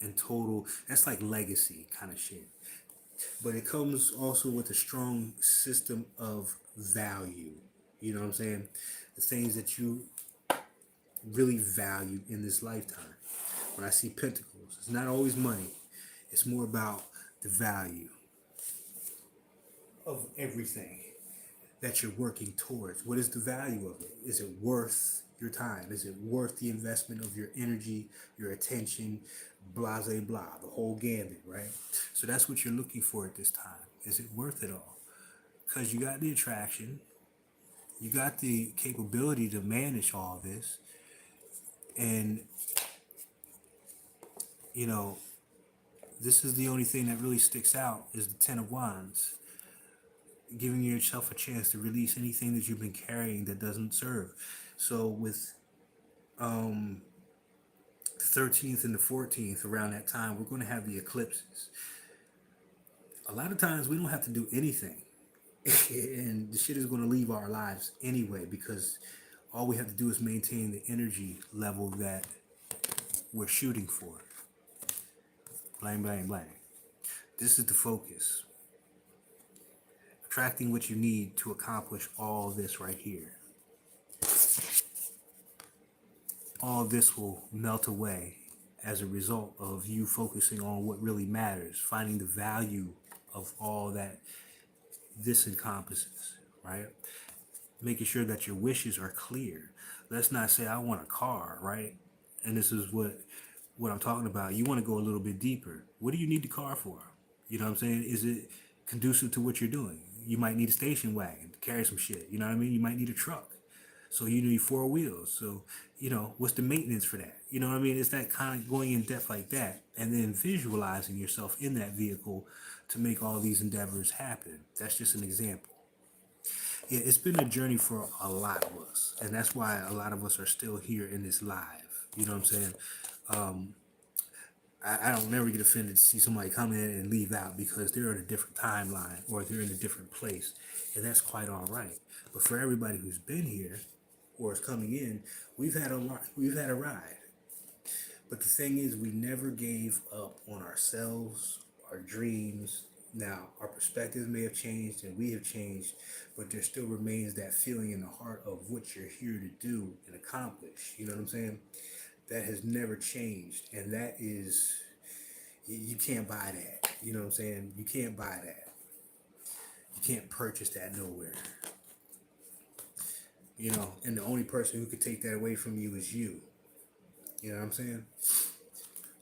and total. That's like legacy kind of shit. But it comes also with a strong system of value. You know what I'm saying? The things that you really value in this lifetime. When I see pentacles, it's not always money. It's more about the value of everything that you're working towards. What is the value of it? Is it worth your time? Is it worth the investment of your energy, your attention, blah, blah, blah, the whole gambit, right? So that's what you're looking for at this time. Is it worth it all? Because you got the attraction, you got the capability to manage all this, and, you know, this is the only thing that really sticks out is the 10 of Wands, giving yourself a chance to release anything that you've been carrying that doesn't serve. So with the 13th and the 14th, around that time, we're going to have the eclipses. A lot of times we don't have to do anything. And the shit is going to leave our lives anyway, because all we have to do is maintain the energy level that we're shooting for. Blang, blang, blang. This is the focus. Attracting what you need to accomplish all this right here. All this will melt away as a result of you focusing on what really matters, finding the value of all that this encompasses, right? Making sure that your wishes are clear. Let's not say I want a car, right? And this is what I'm talking about. You want to go a little bit deeper. What do you need the car for? You know what I'm saying? Is it conducive to what you're doing? You might need a station wagon to carry some shit. You know what I mean? You might need a truck. So you need 4 wheels. So, you know, what's the maintenance for that? You know what I mean? It's that kind of going in depth like that, and then visualizing yourself in that vehicle to make all these endeavors happen. That's just an example. Yeah, it's been a journey for a lot of us, and that's why a lot of us are still here in this live. You know what I'm saying? I don't never get offended to see somebody come in and leave out because they're in a different timeline or they're in a different place, and that's quite all right. But for everybody who's been here or is coming in, we've had a ride. But the thing is, we never gave up on ourselves, our dreams. Now, our perspectives may have changed and we have changed, but there still remains that feeling in the heart of what you're here to do and accomplish. You know what I'm saying? That has never changed. And that is, you can't buy that. You know what I'm saying? You can't buy that. You can't purchase that nowhere. You know, and the only person who could take that away from you is you. You know what I'm saying?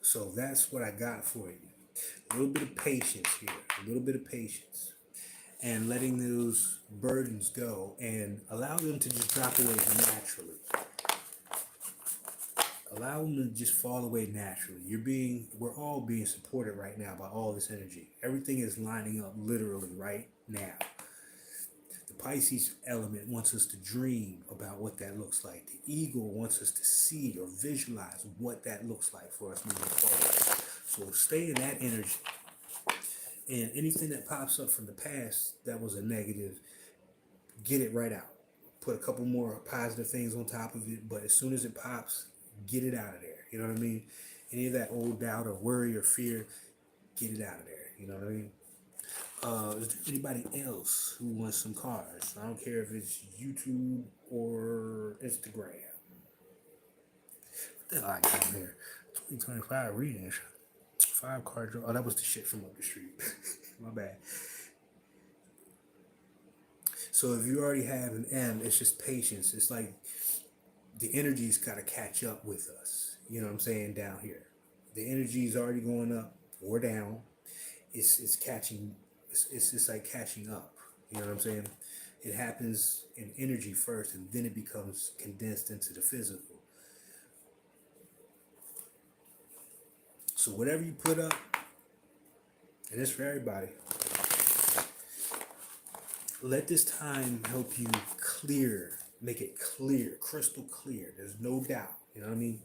So that's what I got for you. A little bit of patience here. A little bit of patience. And letting those burdens go and allow them to just drop away naturally. Allow them to just fall away naturally. We're all being supported right now by all this energy. Everything is lining up literally right now. The Pisces element wants us to dream about what that looks like. The ego wants us to see or visualize what that looks like for us moving forward. So stay in that energy. And anything that pops up from the past that was a negative, get it right out. Put a couple more positive things on top of it, but as soon as it pops, get it out of there. You know what I mean? Any of that old doubt or worry or fear, get it out of there. You know what I mean? Is there anybody else who wants some cards? I don't care if it's YouTube or Instagram. What the hell I got here? 2025 readings. 5 card draw. Oh, that was the shit from up the street. My bad. So if you already have an M, it's just patience. It's like the energy's got to catch up with us. You know what I'm saying? Down here, the energy's already going up or down. It's catching. It's like catching up. You know what I'm saying? It happens in energy first, and then it becomes condensed into the physical. So whatever you put up, and it's for everybody, let this time help you clear, make it clear, crystal clear. There's no doubt. You know what I mean?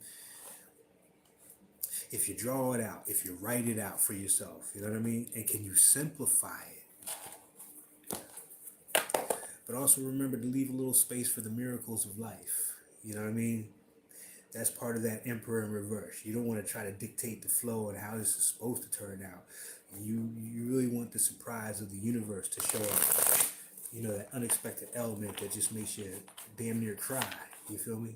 If you draw it out, if you write it out for yourself, you know what I mean? And can you simplify it? But also remember to leave a little space for the miracles of life. You know what I mean? That's part of that emperor in reverse. You don't want to try to dictate the flow and how this is supposed to turn out. You really want the surprise of the universe to show up. You know, that unexpected element that just makes you damn near cry. You feel me?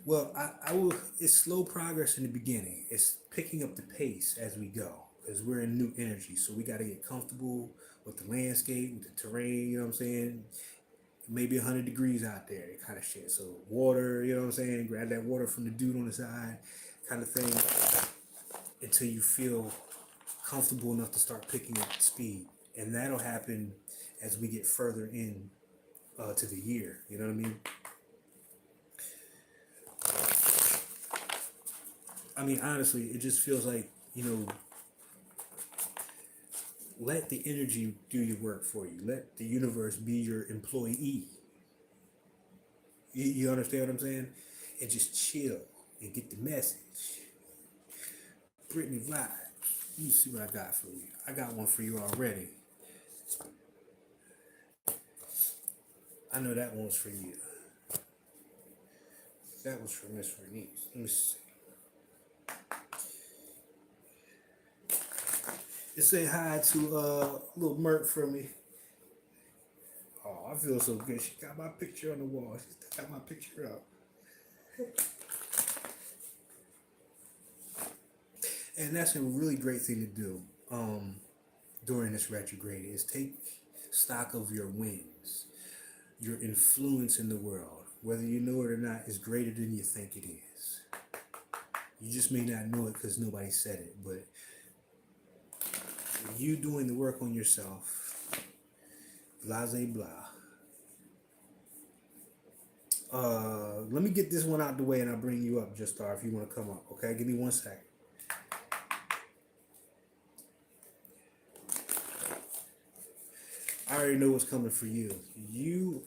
Well, I will. It's slow progress in the beginning. It's picking up the pace as we go because we're in new energy. So we got to get comfortable with the landscape, with the terrain. You know what I'm saying? Maybe 100 degrees out there, kind of shit. So water, you know what I'm saying? Grab that water from the dude on the side, kind of thing, until you feel comfortable enough to start picking up speed. And that'll happen as we get further in to the year. You know what I mean? I mean, honestly, it just feels like, you know, let the energy do your work for you. Let the universe be your employee. You understand what I'm saying? And just chill and get the message. Brittany Vibes. Let me see what I got for you. I got one for you already. I know that one's for you. That was for Miss Vernice. Let me see. Just say hi to little Merc for me. Oh, I feel so good. She got my picture on the wall. She got my picture up. And that's a really great thing to do during this retrograde is take stock of your wins. Your influence in the world, whether you know it or not, is greater than you think it is. You just may not know it because nobody said it, but you doing the work on yourself, blase blah. Let me get this one out the way and I'll bring you up, Just Star, if you want to come up. Okay, give me 1 second. I already know what's coming for you. You,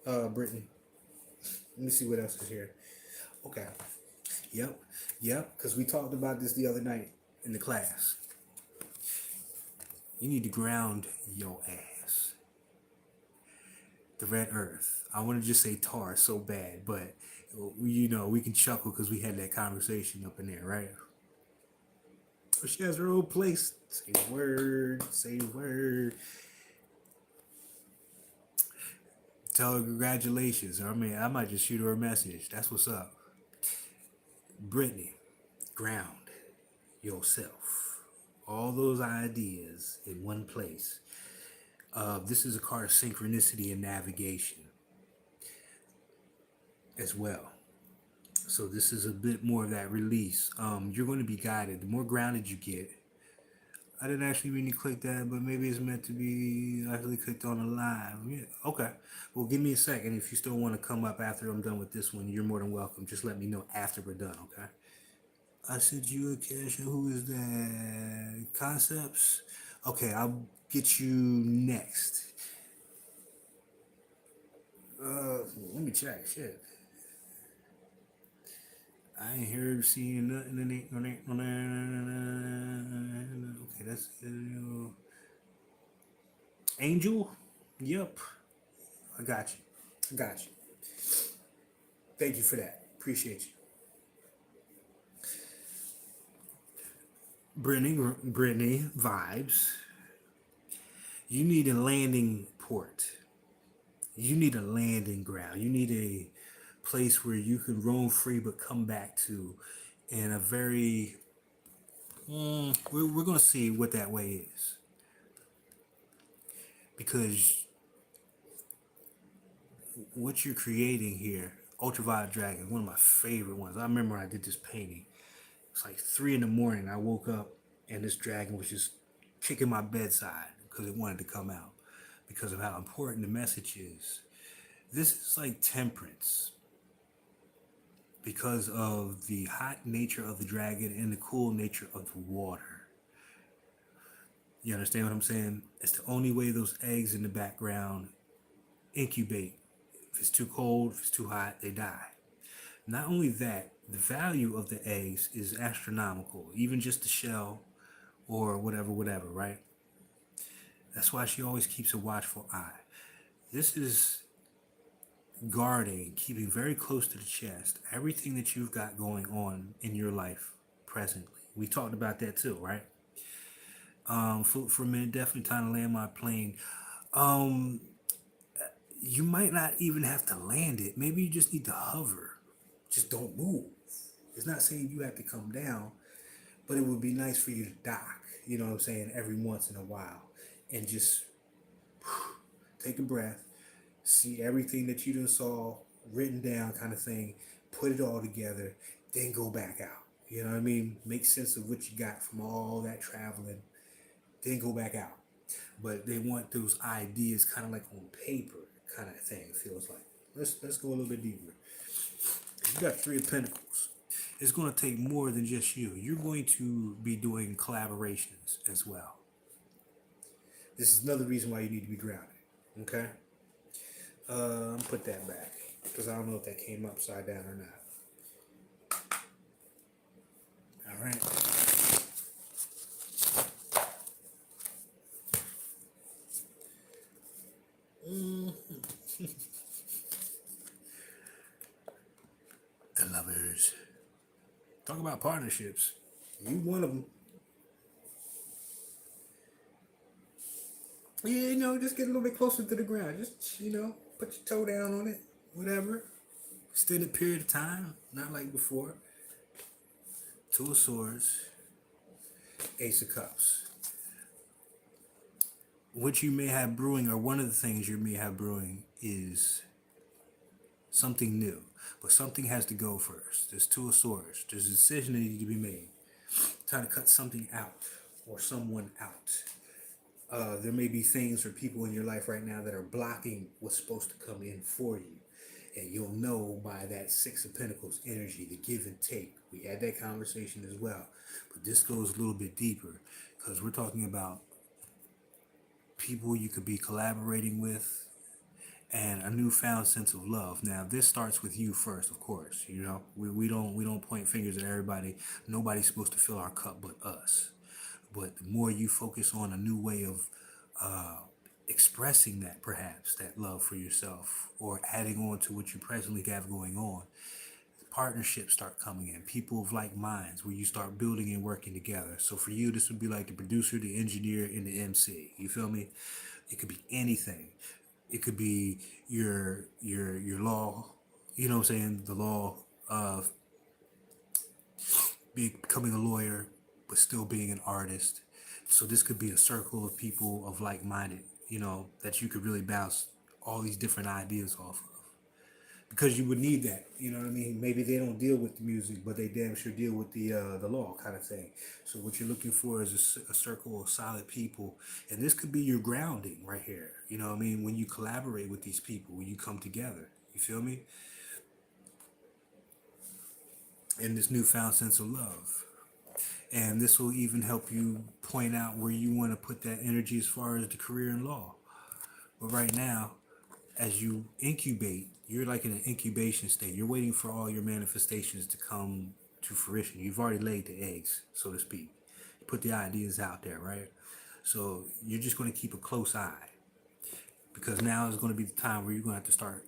Brittany. Let me see what else is here. Okay. Yep. Because we talked about this the other night in the class. You need to ground your ass. The red earth. I want to just say tar so bad, but you know, we can chuckle because we had that conversation up in there, right? But she has her own place. Say the word. Say the word. Tell her congratulations. I mean, I might just shoot her a message. That's what's up. Brittany, ground yourself. All those ideas in one place. This is a card of synchronicity and navigation as well. So this is a bit more of that release. You're going to be guided. The more grounded you get, I didn't actually mean to click that, but maybe it's meant to be. I actually clicked on a live. Yeah, okay. Well, give me a second. If you still want to come up after I'm done with this one, you're more than welcome. Just let me know after we're done, okay? I sent you a cashapp. Who is that? Concepts? Okay, I'll get you next. Let me check. Shit. I ain't heard seeing nothing in it. Okay, that's Angel. Yep, I got you. I got you. Thank you for that. Appreciate you. Brittany vibes. You need a landing port. You need a landing ground. You need a place where you can roam free but come back to in a very we're going to see what that way is because what you're creating here, ultraviolet dragon, one of my favorite ones. I remember I did this painting. It's like 3 in the morning. I woke up and this dragon was just kicking my bedside because it wanted to come out because of how important the message is. This is like temperance because of the hot nature of the dragon and the cool nature of the water. You understand what I'm saying? It's the only way those eggs in the background incubate. If it's too cold, if it's too hot, they die. Not only that, the value of the eggs is astronomical, even just the shell or whatever, right? That's why she always keeps a watchful eye. This is guarding, keeping very close to the chest, everything that you've got going on in your life presently. We talked about that too, right? For a minute, definitely time to land my plane. Um, you might not even have to land it. Maybe you just need to hover. Just don't move. It's not saying you have to come down, but it would be nice for you to dock, you know what I'm saying, every once in a while. And just take a breath, see everything that you just saw written down, kind of thing, put it all together, then go back out. You know what I mean? Make sense of what you got from all that traveling, then go back out. But they want those ideas kind of like on paper, kind of thing. It feels like. Let's go a little bit deeper. You got Three of Pentacles. It's going to take more than just you. You're going to be doing collaborations as well. This is another reason why you need to be grounded. Okay. Put that back because I don't know if that came upside down or not. All right. The Lovers. Talk about partnerships. You one of them. Yeah, just get a little bit closer to the ground. Just, put your toe down on it. Whatever. Extended period of time. Not like before. Two of Swords. Ace of Cups. What you may have brewing, or one of the things you may have brewing, is something new. But something has to go first. There's Two of Swords. There's a decision that needs to be made. Trying to cut something out or someone out. There may be things or people in your life right now that are blocking what's supposed to come in for you. And you'll know by that Six of Pentacles energy, the give and take. We had that conversation as well. But this goes a little bit deeper because we're talking about people you could be collaborating with and a newfound sense of love. Now, this starts with you first, of course. We don't point fingers at everybody. Nobody's supposed to fill our cup but us. But the more you focus on a new way of expressing that, perhaps, that love for yourself, or adding on to what you presently have going on, partnerships start coming in. People of like minds, where you start building and working together. So for you, this would be like the producer, the engineer, and the MC. You feel me? It could be anything. It could be your law. You know what I'm saying? The law of becoming a lawyer, but still being an artist. So this could be a circle of people of like-minded, that you could really bounce all these different ideas off of. Because you would need that, you know what I mean? Maybe they don't deal with the music, but they damn sure deal with the law kind of thing. So what you're looking for is a circle of solid people, and this could be your grounding right here. You know what I mean? When you collaborate with these people, when you come together, you feel me? In this newfound sense of love. And this will even help you point out where you want to put that energy as far as the career in law. But right now, as you incubate, you're like in an incubation state. You're waiting for all your manifestations to come to fruition. You've already laid the eggs, so to speak. You put the ideas out there, right? So you're just going to keep a close eye, because now is going to be the time where you're going to have to start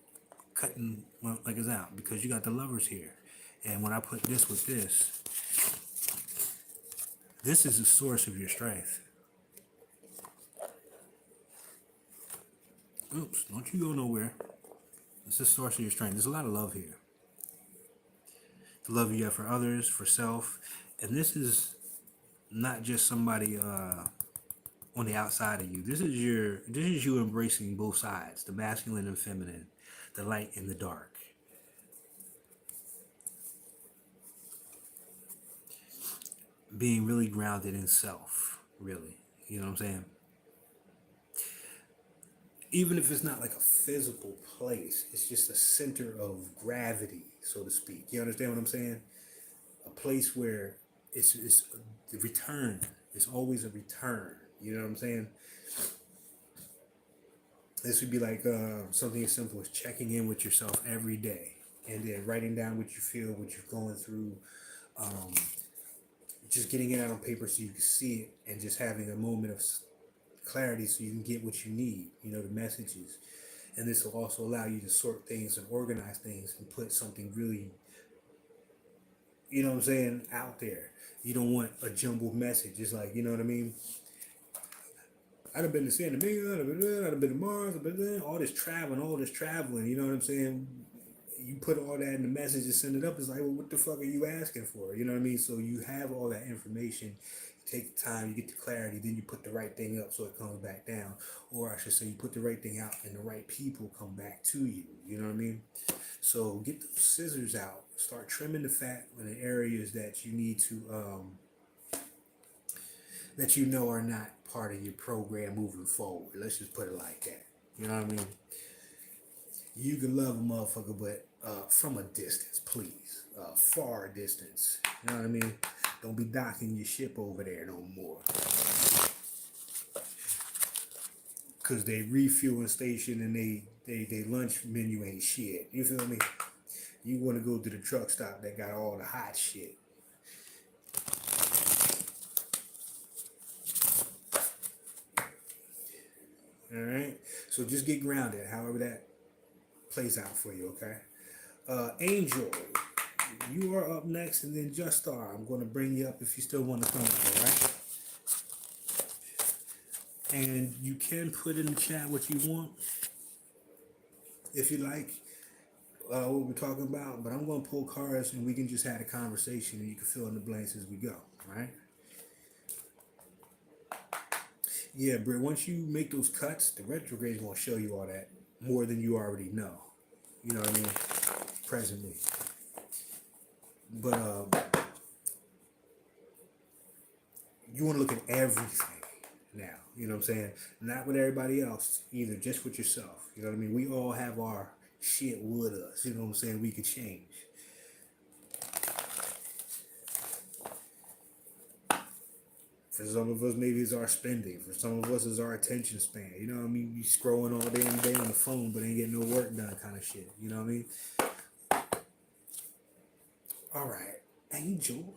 cutting like it's out, because you got the Lovers here. And when I put this with this is the source of your strength. Oops, don't you go nowhere. It's the source of your strength. There's a lot of love here. The love you have for others, for self. And this is not just somebody on the outside of you. This is you embracing both sides, the masculine and feminine, the light and the dark. Being really grounded in self, really. You know what I'm saying? Even if it's not like a physical place, it's just a center of gravity, so to speak. You understand what I'm saying? A place where it's the return. It's always a return. You know what I'm saying? This would be like something as simple as checking in with yourself every day, and then writing down what you feel, what you're going through, just getting it out on paper so you can see it, and just having a moment of clarity so you can get what you need, the messages. And this will also allow you to sort things and organize things and put something really, you know what I'm saying, out there. You don't want a jumbled message. It's like, you know what I mean? I'd have been to San Domingo, I'd have been to Mars, all this traveling, you know what I'm saying? You put all that in the message and send it up, it's like, well, what the fuck are you asking for? You know what I mean? So you have all that information, you take the time, you get the clarity, then you put the right thing up so it comes back down. Or I should say, you put the right thing out and the right people come back to you. You know what I mean? So get the scissors out, start trimming the fat in the areas that you need to, that you know are not part of your program moving forward. Let's just put it like that. You know what I mean? You can love a motherfucker, but from a distance, please. Far distance. You know what I mean? Don't be docking your ship over there no more. Because they refueling station and they lunch menu ain't shit. You feel me? You want to go to the truck stop that got all the hot shit. All right? So just get grounded, however that plays out for you, okay? Angel, you are up next, and then Just Star. I'm going to bring you up if you still want to come up, all right? And you can put in the chat what you want, if you like, what we're talking about. But I'm going to pull cards, and we can just have a conversation, and you can fill in the blanks as we go, all right? Yeah, Britt, once you make those cuts, the retrograde is going to show you all that more than you already know. You know what I mean? Presently. But you want to look at everything now. You know what I'm saying? Not with everybody else either, just with yourself. You know what I mean? We all have our shit with us. You know what I'm saying? We could change. For some of us, maybe it's our spending. For some of us, it's our attention span. You know what I mean? You scrolling all damn day on the phone, but ain't getting no work done kind of shit. You know what I mean? All right. Angel.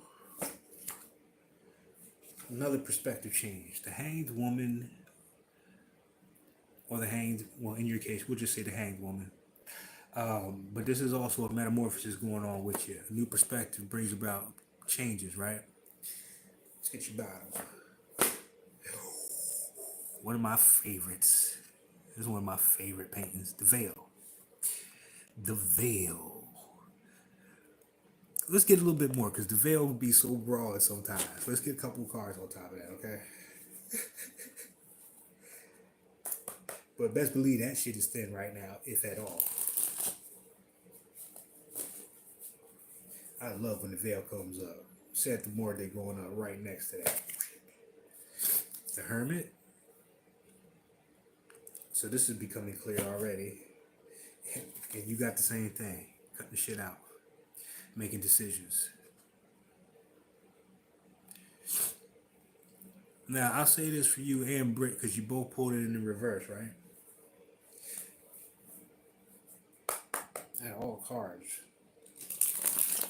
Another perspective change. The Hanged Woman, or the Hanged, well, in your case, we'll just say the Hanged Woman. But this is also a metamorphosis going on with you. A new perspective brings about changes, right? Let's get your bottom. One of my favorites. This is one of my favorite paintings. The Veil. The Veil. Let's get a little bit more because the veil will be so broad sometimes. Let's get a couple cards on top of that, okay? But best believe that shit is thin right now, if at all. I love when the veil comes up. Said the more they're going up right next to that. The Hermit. So this is becoming clear already. And you got the same thing. Cutting the shit out. Making decisions. Now, I'll say this for you and Britt, because you both pulled it in the reverse, right? Out of all cards.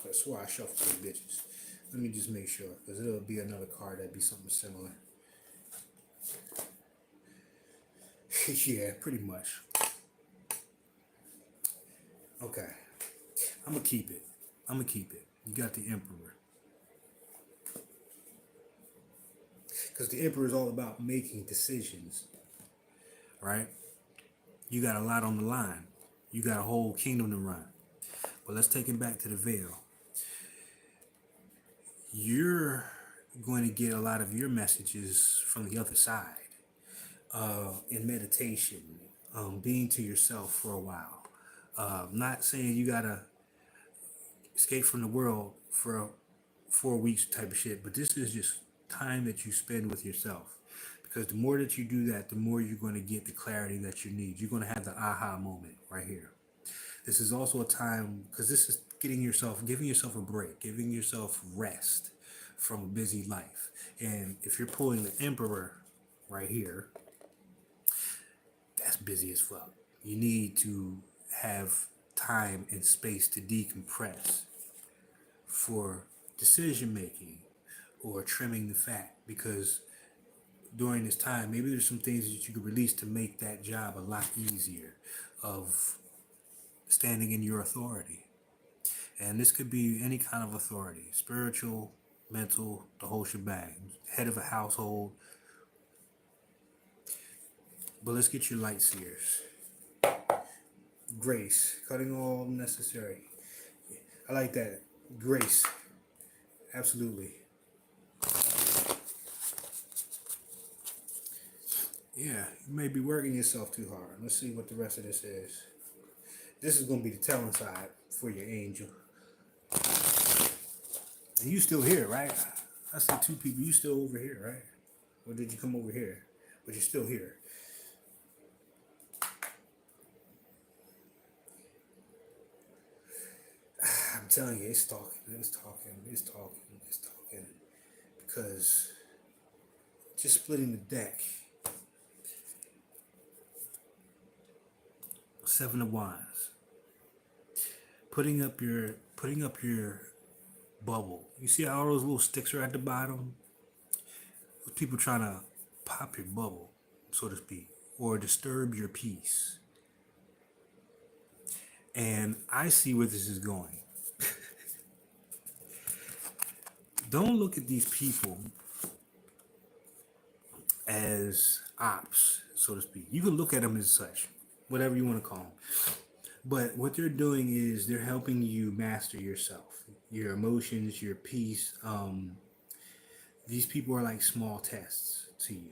I swear I shuffled these bitches. Let me just make sure, because it'll be another card that'd be something similar. Yeah, pretty much. Okay. I'm going to keep it. You got the Emperor. Because the Emperor is all about making decisions. Right? You got a lot on the line. You got a whole kingdom to run. But let's take it back to the veil. You're going to get a lot of your messages from the other side. In meditation, being to yourself for a while. Not saying you gotta escape from the world for 4 weeks type of shit, but this is just time that you spend with yourself. Because the more that you do that, the more you're going to get the clarity that you need. You're going to have the aha moment right here. This is also a time, because this is giving yourself a break, giving yourself rest from a busy life. And if you're pulling the Emperor right here, that's busy as fuck. You need to have time and space to decompress for decision making or trimming the fat, because during this time. Maybe there's some things that you could release to make that job a lot easier of standing in your authority. And this could be any kind of authority, spiritual, mental, the whole shebang, head of a household. But let's get your light seers. Grace, cutting all necessary. I like that. Grace. Absolutely. Yeah, you may be working yourself too hard. Let's see what the rest of this is. This is going to be the telling side for your angel. And you still here, right? I see two people. You still over here, right? Or did you come over here? But you're still here. I'm telling you, it's talking. Because just splitting the deck. Seven of Wands. Putting up your bubble. You see how all those little sticks are at the bottom? Those people trying to pop your bubble, so to speak, or disturb your peace. And I see where this is going. Don't look at these people as ops, so to speak. You can look at them as such, whatever you want to call them. But what they're doing is they're helping you master yourself, your emotions, your peace. These people are like small tests to you.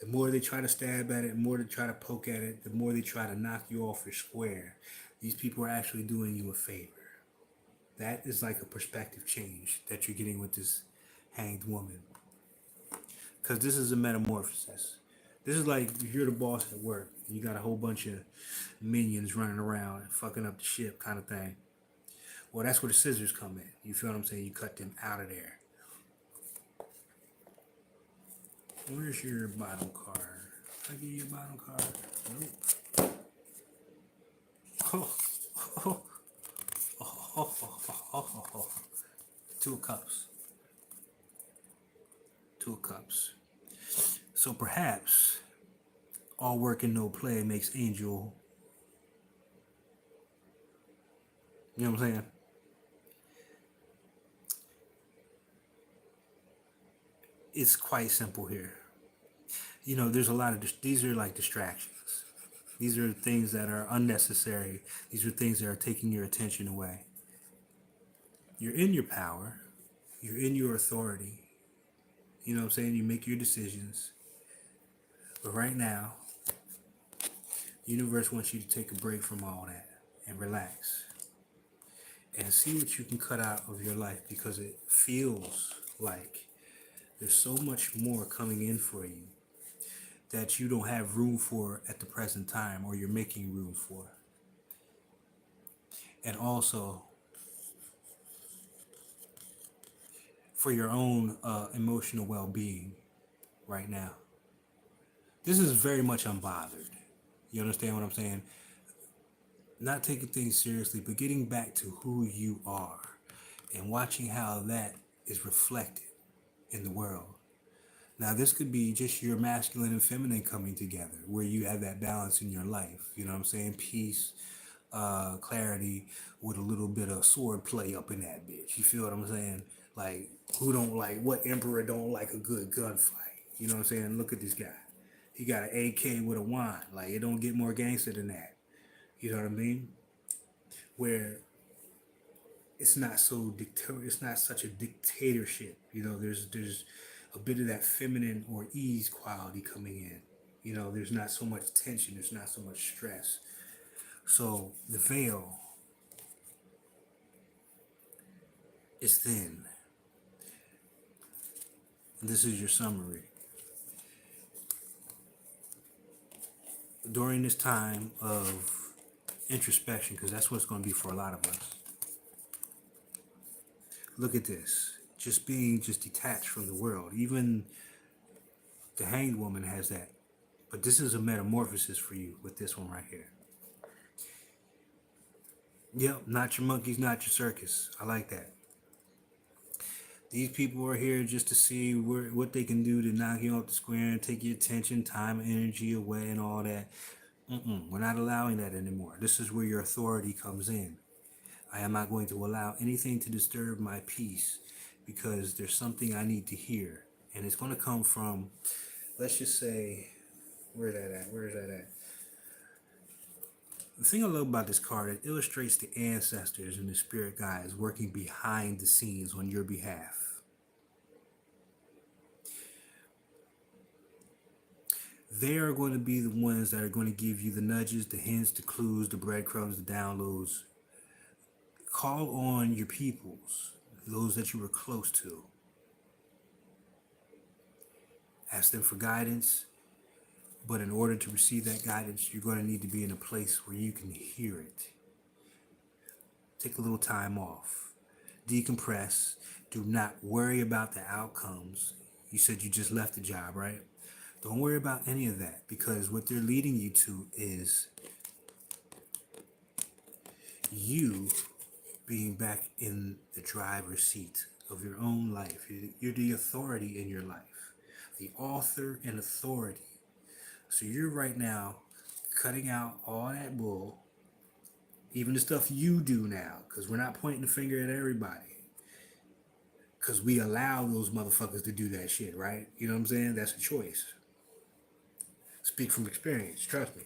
The more they try to stab at it, the more they try to poke at it, the more they try to knock you off your square. These people are actually doing you a favor. That is like a perspective change that you're getting with this hanged woman. Because this is a metamorphosis. This is like if you're the boss at work, and you got a whole bunch of minions running around and fucking up the ship kind of thing. Well, that's where the scissors come in. You feel what I'm saying? You cut them out of there. Where's your bottom card? Can I give you a bottom card? Nope. Oh. Two of Cups. Two of Cups. So perhaps all work and no play makes Angel. You know what I'm saying? It's quite simple here. You know, there's a lot of these are like distractions. These are things that are unnecessary. These are things that are taking your attention away. You're in your power. You're in your authority. You know what I'm saying? You make your decisions. But right now, the universe wants you to take a break from all that and relax. And see what you can cut out of your life, because it feels like there's so much more coming in for you that you don't have room for at the present time, or you're making room for. And also for your own emotional well-being right now. This is very much unbothered. You understand what I'm saying? Not taking things seriously, but getting back to who you are and watching how that is reflected in the world. Now, this could be just your masculine and feminine coming together, where you have that balance in your life. You know what I'm saying? Peace, clarity, with a little bit of sword play up in that bitch. You feel what I'm saying? Like, who don't like, what emperor don't like a good gunfight? You know what I'm saying? Look at this guy. He got an AK with a wand. Like, it don't get more gangster than that. You know what I mean? Where it's not so it's not such a dictatorship. You know, there's a bit of that feminine or ease quality coming in. You know, there's not so much tension, there's not so much stress. So the veil is thin. And this is your summary. During this time of introspection, because that's what it's going to be for a lot of us. Look at this. Just being detached from the world. Even the hanged woman has that. But this is a metamorphosis for you with this one right here. Yep, not your monkeys, not your circus. I like that. These people are here just to see what they can do to knock you off the square and take your attention, time, energy away, and all that. We're not allowing that anymore. This is where your authority comes in. I am not going to allow anything to disturb my peace because there's something I need to hear. And it's going to come from, let's just say, where's that at? Where is that at? The thing I love about this card, it illustrates the ancestors and the spirit guides working behind the scenes on your behalf. They are going to be the ones that are going to give you the nudges, the hints, the clues, the breadcrumbs, the downloads. Call on your peoples, those that you were close to. Ask them for guidance, but in order to receive that guidance, you're going to need to be in a place where you can hear it. Take a little time off. Decompress. Do not worry about the outcomes. You said you just left the job, right? Don't worry about any of that, because what they're leading you to is you being back in the driver's seat of your own life. You're the authority in your life, the author and authority. So you're right now cutting out all that bull, even the stuff you do now, because we're not pointing the finger at everybody. Because we allow those motherfuckers to do that shit, right? You know what I'm saying? That's a choice. Speak from experience, trust me.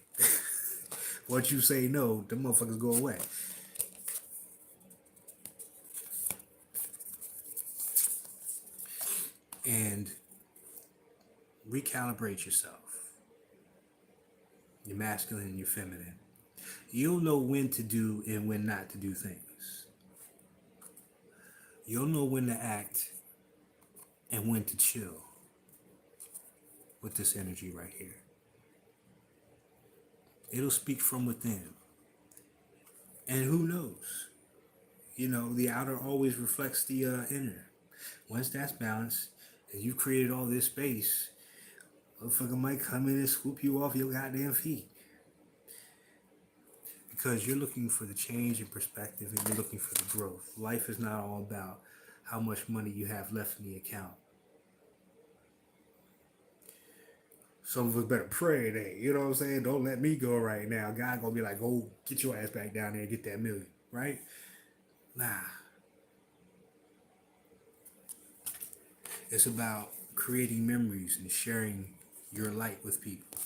Once you say no, the motherfuckers go away. And recalibrate yourself. Your masculine and your feminine. You'll know when to do and when not to do things. You'll know when to act and when to chill with this energy right here. It'll speak from within. And who knows? You know, the outer always reflects the inner. Once that's balanced, and you've created all this space, motherfucker might come in and swoop you off your goddamn feet. Because you're looking for the change in perspective and you're looking for the growth. Life is not all about how much money you have left in the account. Some of us better pray that, you know what I'm saying? Don't let me go right now. God gonna be like, go get your ass back down there and get that million, right? Nah. It's about creating memories and sharing your light with people.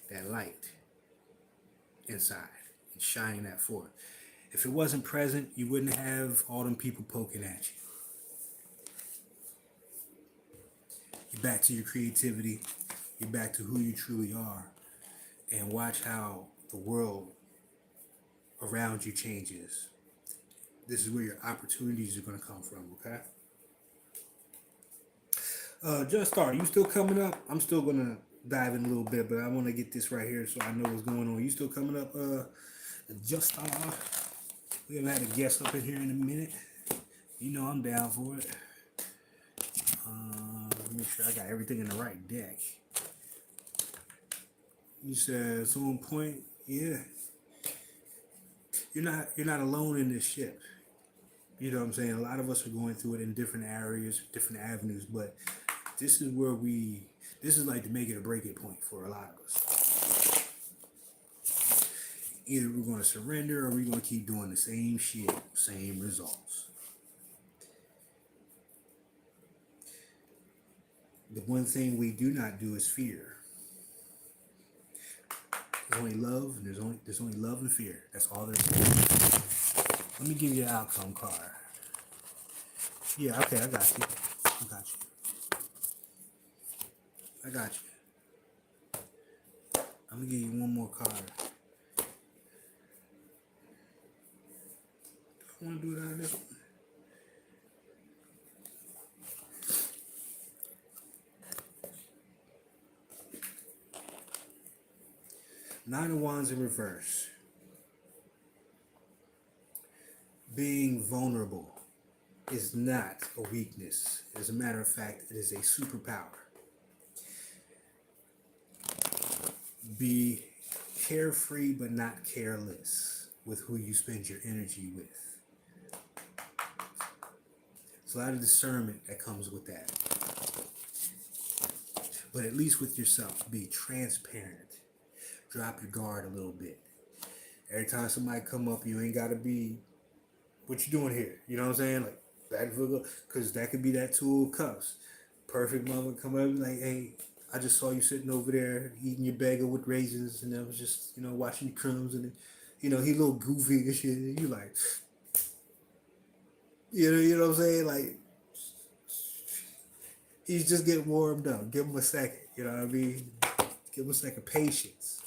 That light inside and shining that forth. If it wasn't present, you wouldn't have all them people poking at you. You're back to your creativity. You're back to who you truly are. And watch how the world around you changes. This is where your opportunities are going to come from, okay? Just start. You still coming up? I'm still going to dive in a little bit, but I want to get this right here so I know what's going on. You still coming up? Just start. We haven't had a guest up in here in a minute. You know I'm down for it. Make sure I got everything in the right deck. You said it's on point. Yeah. You're not alone in this ship. You know what I'm saying? A lot of us are going through it in different areas, different avenues, but this is where this is like the make it or break it point for a lot of us. Either we're going to surrender or we're going to keep doing the same shit, same results. The one thing we do not do is fear. There's only love, and there's only love and fear. That's all there is. Let me give you an outcome card. Yeah, okay, I got you. I got you. I'm gonna give you one more card. I want to do it out of this one. Nine of Wands in reverse. Being vulnerable is not a weakness. As a matter of fact, it is a superpower. Be carefree but not careless with who you spend your energy with. There's a lot of discernment that comes with that. But at least with yourself, be transparent. Drop your guard a little bit. Every time somebody come up, you ain't got to be, what you doing here? You know what I'm saying? Like, back because that could be that two of cups. Perfect moment come up like, hey, I just saw you sitting over there eating your bagel with raisins, and I was just, watching your crumbs, and he a little goofy and shit, and you like, you know what I'm saying? Like, he's just getting warmed up. Give him a second, you know what I mean? Give him a second. Patience.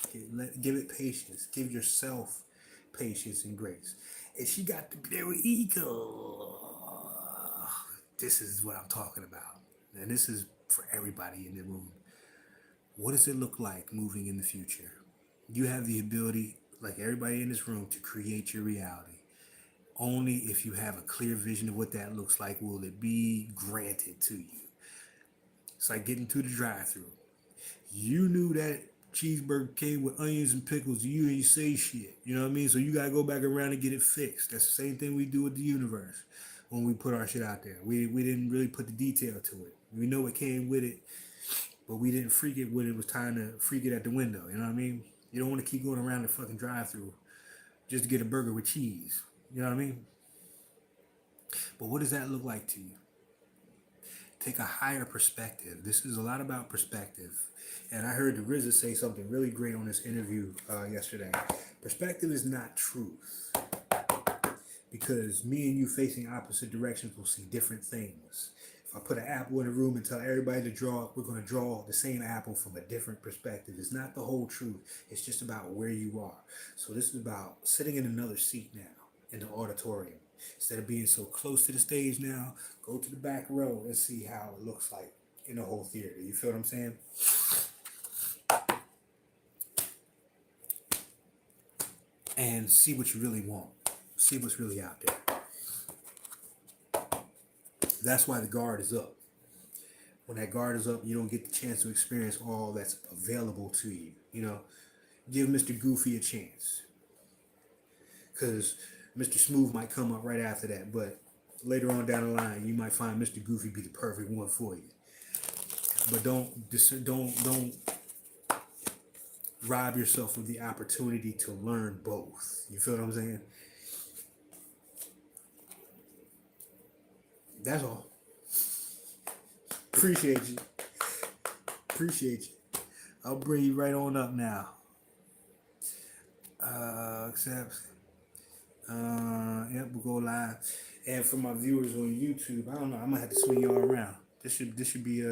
Give it patience. Give yourself patience and grace. And she got the very ego. This is what I'm talking about. And this is for everybody in the room. What does it look like moving in the future? You have the ability, like everybody in this room, to create your reality. Only if you have a clear vision of what that looks like will it be granted to you. It's like getting through the drive-thru. You knew that cheeseburger came with onions and pickles. You ain't say shit. You know what I mean? So you gotta go back around and get it fixed. That's the same thing we do with the universe when we put our shit out there. We didn't really put the detail to it. We know it came with it, but we didn't freak it when it was time to freak it at the window. You know what I mean? You don't want to keep going around the fucking drive-thru just to get a burger with cheese. You know what I mean? But what does that look like to you? Take a higher perspective. This is a lot about perspective. And I heard the RZA say something really great on this interview yesterday. Perspective is not truth. Because me and you facing opposite directions will see different things. If I put an apple in a room and tell everybody to draw, we're going to draw the same apple from a different perspective. It's not the whole truth. It's just about where you are. So this is about sitting in another seat now in the auditorium. Instead of being so close to the stage now, go to the back row and see how it looks like in the whole theater. You feel what I'm saying? And see what you really want. See what's really out there. That's why the guard is up. When that guard is up, you don't get the chance to experience all that's available to you. Give Mr. Goofy a chance. Because Mr. Smooth might come up right after that, but later on down the line, you might find Mr. Goofy be the perfect one for you. But don't rob yourself of the opportunity to learn both. You feel what I'm saying? That's all. Appreciate you. I'll bring you right on up now. Except. Yep, we'll go live. And for my viewers on YouTube, I don't know, I might have to swing y'all around. This should be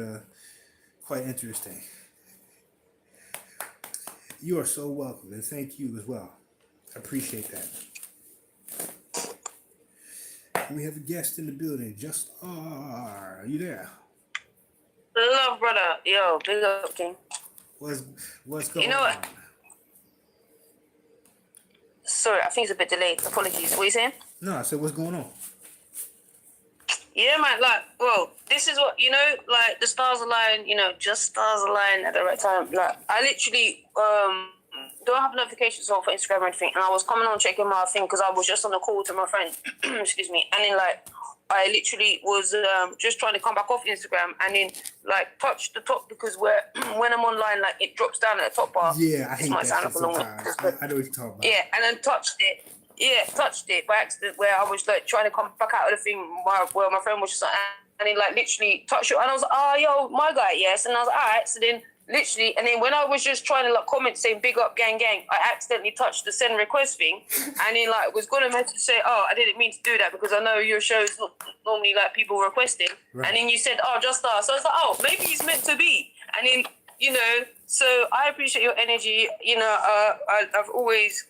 quite interesting. You are so welcome, and thank you as well. I appreciate that. We have a guest in the building. Are you there? Love, brother. Yo, big up, King. What's going on? You know what? Sorry, I think it's a bit delayed. Apologies. What are you saying? No, I said, what's going on? Yeah, man. Like, well, this is what, like the stars align, just stars align at the right time. Like, I literally don't have notifications on for Instagram or anything. And I was coming on checking my thing because I was just on a call to my friend. Excuse me. And then, like, I literally was just trying to come back off Instagram and then, like, touch the top because when I'm online, like, it drops down at the top bar. Yeah, I hate that shit sometimes. I know what you're talking about. Yeah, and then touched it. Yeah, touched it by accident where I was, like, trying to come back out of the thing where my friend was just like, and then, like, literally touched it. And I was like, oh, yo, my guy, yes. And I was like, all right. So then, literally, and then when I was just trying to, like, comment saying big up, gang, I accidentally touched the send request thing. And then, like, was going to message say, oh, I didn't mean to do that because I know your show is not normally, like, people requesting. Right. And then you said, oh, just us. So I was like, oh, maybe it's meant to be. And then, so I appreciate your energy. I've always,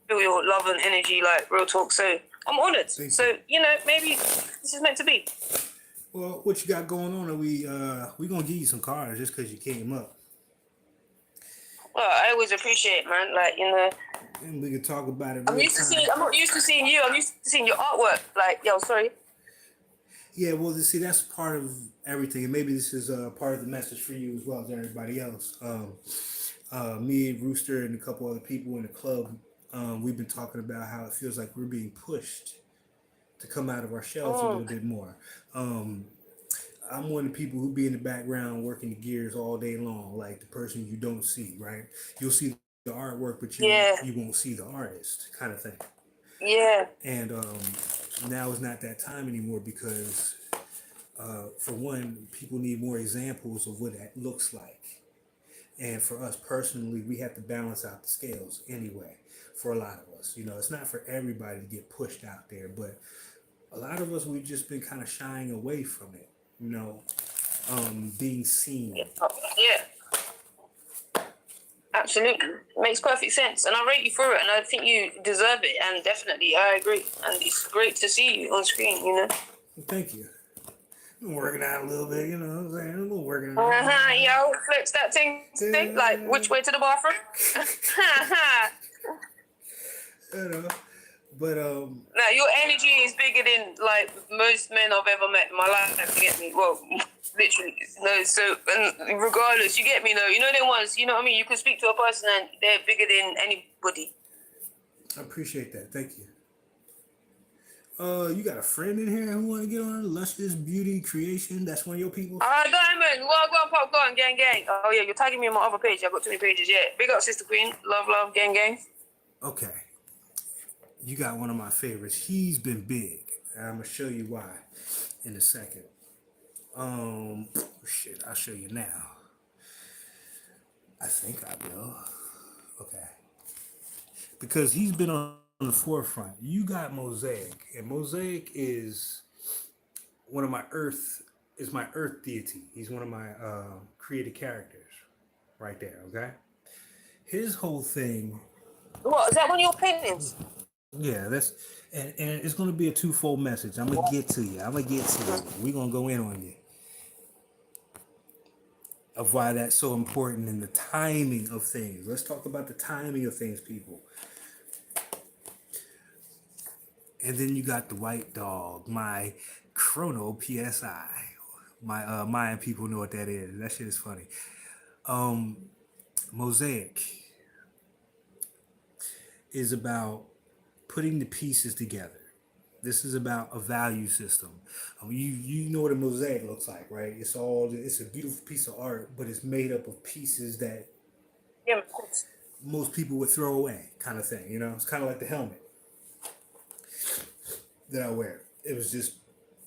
feel your love and energy, like, real talk. So I'm honored. So, maybe this is meant to be. Well, what you got going on? Are we gonna give you some cards just because you came up? Well, I always appreciate it, man. Like, and we can talk about it. I'm not used to seeing you. I'm used to seeing your artwork. Like, yo, sorry. Yeah, well, see, that's part of everything, and maybe this is part of the message for you as well as everybody else. Me, Rooster, and a couple other people in the club, we've been talking about how it feels like we're being pushed to come out of our shells a little bit more. I'm one of the people who be in the background working the gears all day long, like the person you don't see, right? You'll see the artwork, but you Yeah, won't see the artist, kind of thing. yeah, And now is not that time anymore because, for one, people need more examples of what that looks like. And for us personally, we have to balance out the scales anyway. For a lot of us, it's not for everybody to get pushed out there, but a lot of us we've just been kind of shying away from it. Being seen. yeah. Absolutely, makes perfect sense, and I rate you for it, and I think you deserve it, and definitely, I agree, and it's great to see you on screen. Thank you. I'm working out a little bit, you know what I'm saying? I'm working out. Yo, flex that thing, like which way to the bathroom? You know, but Now your energy is bigger than like most men I've ever met in my life. You get me? Well, literally. No, so and regardless, you get me? No, them ones. You know what I mean? You can speak to a person and they're bigger than anybody. I appreciate that. Thank you. You got a friend in here who want to get on Luscious Beauty Creation? That's one of your people? Diamond, go on, pop, go on, gang. Oh yeah, you're tagging me on my other page. I've got 20 pages, yeah. Big up, Sister Queen. Love, gang. Okay. You got one of my favorites. He's been big. And I'm going to show you why in a second. Shit, I'll show you now. I think I will. Okay. Because he's been on the forefront. You got Mosaic, and Mosaic is one of my my earth deity. He's one of my created characters right there, okay? His whole thing. What, is that one of your paintings? Yeah, and it's gonna be a twofold message. I'm gonna get to you. We're gonna go in on you. Of why that's so important and the timing of things. Let's talk about the timing of things, people. And then you got the white dog, my chrono PSI. My Mayan people know what that is. That shit is funny. Mosaic is about putting the pieces together. This is about a value system. You know what a mosaic looks like, right? It's a beautiful piece of art, but it's made up of pieces that Yeah. most people would throw away, kind of thing. It's kind of like the helmet that I wear. It was just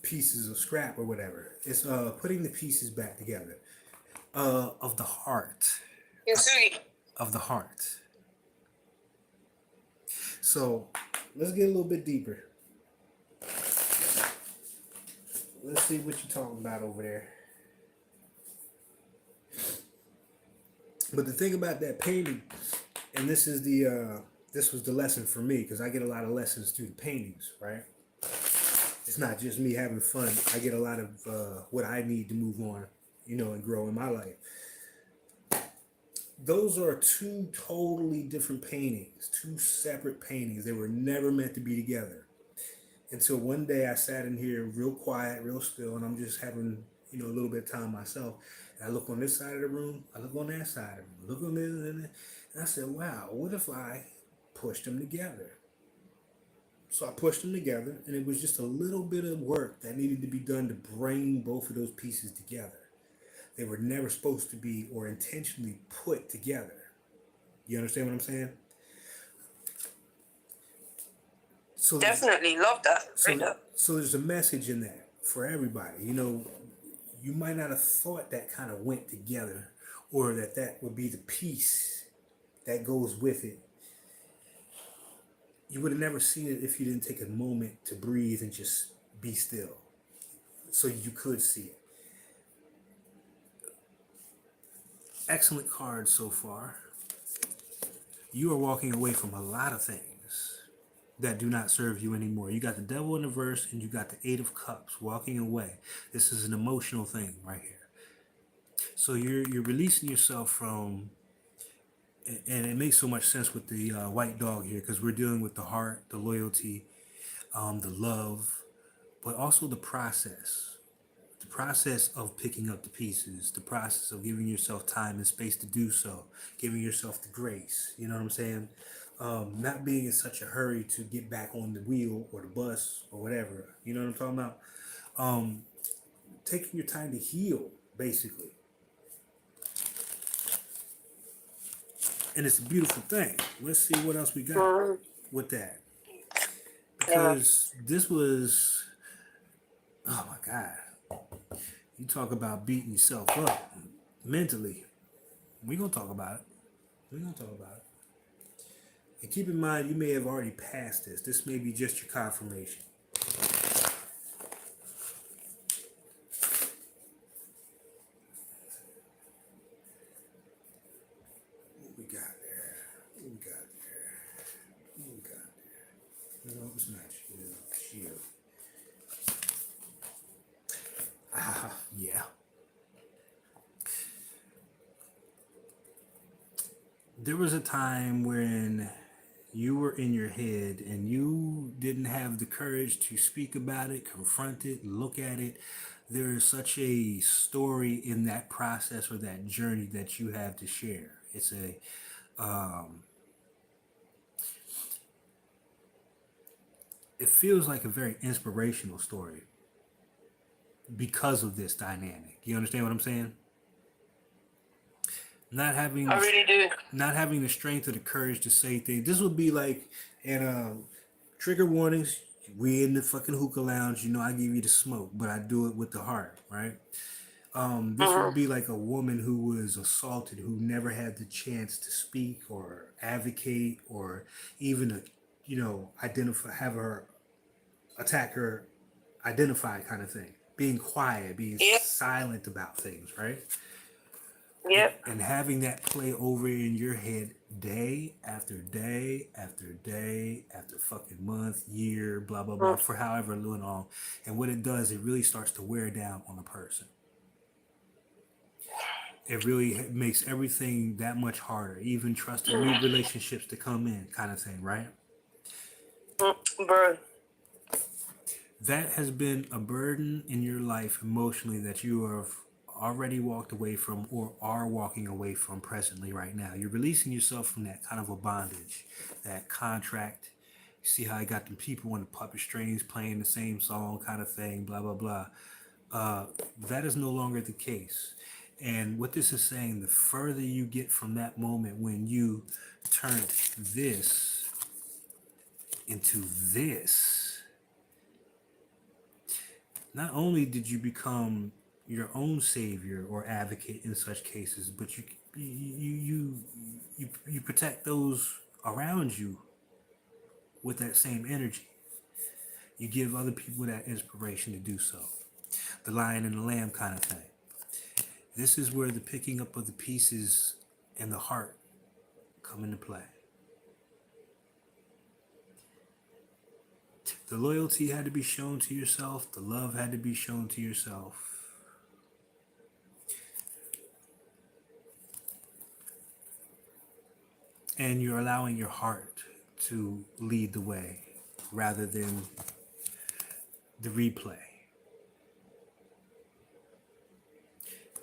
pieces of scrap or whatever. It's putting the pieces back together of the heart. Of the heart. So let's get a little bit deeper. Let's see what you're talking about over there. But the thing about that painting, and this was the lesson for me, because I get a lot of lessons through the paintings, right? It's not just me having fun. I get a lot of what I need to move on, and grow in my life. Those are two totally different paintings, two separate paintings. They were never meant to be together. Until one day I sat in here real quiet, real still, and I'm just having, a little bit of time myself. And I look on this side of the room, I look on that side of the room, look on this, and I said, wow, what if I pushed them together? So I pushed them together, and it was just a little bit of work that needed to be done to bring both of those pieces together. They were never supposed to be or intentionally put together. You understand what I'm saying? So Definitely love that. So there's a message in that for everybody. You might not have thought that kind of went together, or that would be the piece that goes with it. You would have never seen it if you didn't take a moment to breathe and just be still, so you could see it. Excellent cards so far. You are walking away from a lot of things that do not serve you anymore. You got the devil in the verse, and you got the 8 of Cups walking away. This is an emotional thing right here. So you're releasing yourself from, and it makes so much sense with the white dog here, because we're dealing with the heart, the loyalty, the love, but also the process. The process of picking up the pieces, the process of giving yourself time and space to do so, giving yourself the grace. You know what I'm saying? not being in such a hurry to get back on the wheel or the bus or whatever. You know what I'm talking about? Um, Taking your time to heal, basically. And it's a beautiful thing. Let's see what else we got with that. Yeah. Because this was, oh my God. You talk about beating yourself up mentally. We're going to talk about it. We're going to talk about it. And keep in mind, you may have already passed this. This may be just your confirmation. What we got there? What we got there? What we got there? No, it's not you. Shield. Ah, yeah. There was a time when you were in your head and you didn't have the courage to speak about it, confront it, look at it. There is such a story in that process or that journey that you have to share. It's it feels like a very inspirational story because of this dynamic. You understand what I'm saying? Not having I really do. not having the strength or the courage to say things. This would be like, and trigger warnings. We in the fucking hookah lounge. You know, I give you the smoke, but I do it with the heart, right? This would be like a woman who was assaulted, who never had the chance to speak or advocate or even, identify, have her attack her, identify kind of thing. Being quiet, being Yep. silent about things, right? Yep. And having that play over in your head day after day after day after fucking month, year, blah, blah, blah, for however long. And what it does, it really starts to wear down on a person. It really makes everything that much harder, even trusting new relationships to come in, kind of thing, right? Bro. That has been a burden in your life emotionally that you have already walked away from or are walking away from presently right now. You're releasing yourself from that kind of a bondage, that contract. You see how I got them people on the puppet strings playing the same song kind of thing, blah, blah, blah. That is no longer the case. And what this is saying, the further you get from that moment when you turned this into this, not only did you become your own savior or advocate in such cases, but you protect those around you with that same energy. You give other people that inspiration to do so. The lion and the lamb kind of thing. This is where the picking up of the pieces and the heart come into play. The loyalty had to be shown to yourself. The love had to be shown to yourself. And you're allowing your heart to lead the way rather than the replay.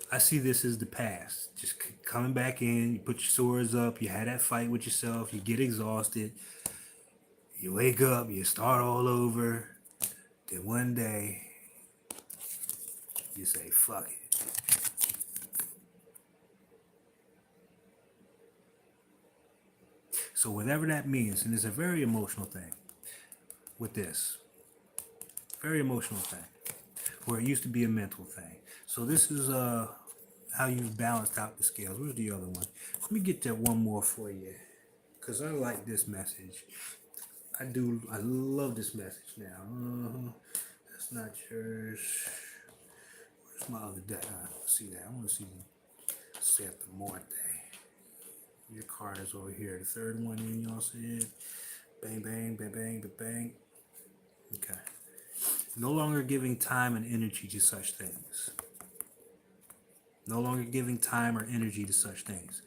I see this as the past. Just coming back in, you put your swords up, you had that fight with yourself, you get exhausted, you wake up, you start all over. Then one day, you say, fuck it. So whatever that means, and it's a very emotional thing with this. Very emotional thing. Where it used to be a mental thing. So this is how you've balanced out the scales. Where's the other one? Let me get that one more for you. Because I like this message. I love this message now. That's not yours. Where's my other deck? See that. I want to see the Set the more thing. Your card is over here. The third one in, y'all see it? Bang, bang, bang, bang, bang, bang. Okay. No longer giving time and energy to such things. No longer giving time or energy to such things.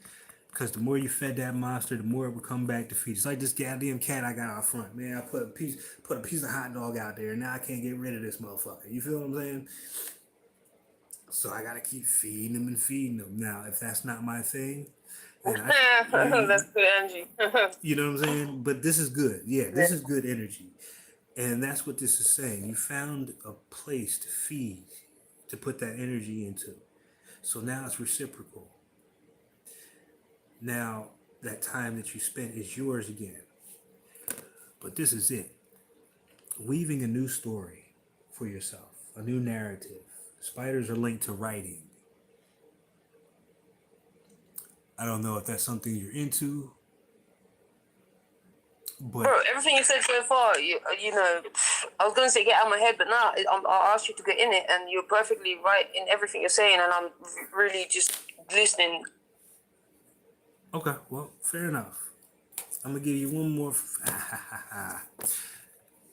Because the more you fed that monster, the more it would come back to feed. It's like this goddamn cat I got out front. Man, I put a piece of hot dog out there, and now I can't get rid of this motherfucker. You feel what I'm saying? So I gotta keep feeding them and feeding them. Now, if that's not my thing, And That's good energy. you know what I'm saying? But this is good. Yeah, Yeah. this is good energy. And that's what this is saying. You found a place to feed, to put that energy into. So now it's reciprocal. Now that time that you spent is yours again. But this is it. Weaving a new story for yourself, a new narrative. Spiders are linked to writing. I don't know if that's something you're into, but Bro, everything you said so far, you know, I was gonna say get out of my head, but now I'll ask you to get in it, and you're perfectly right in everything you're saying, and I'm really just listening. okay, well, fair enough. I'm gonna give you one more.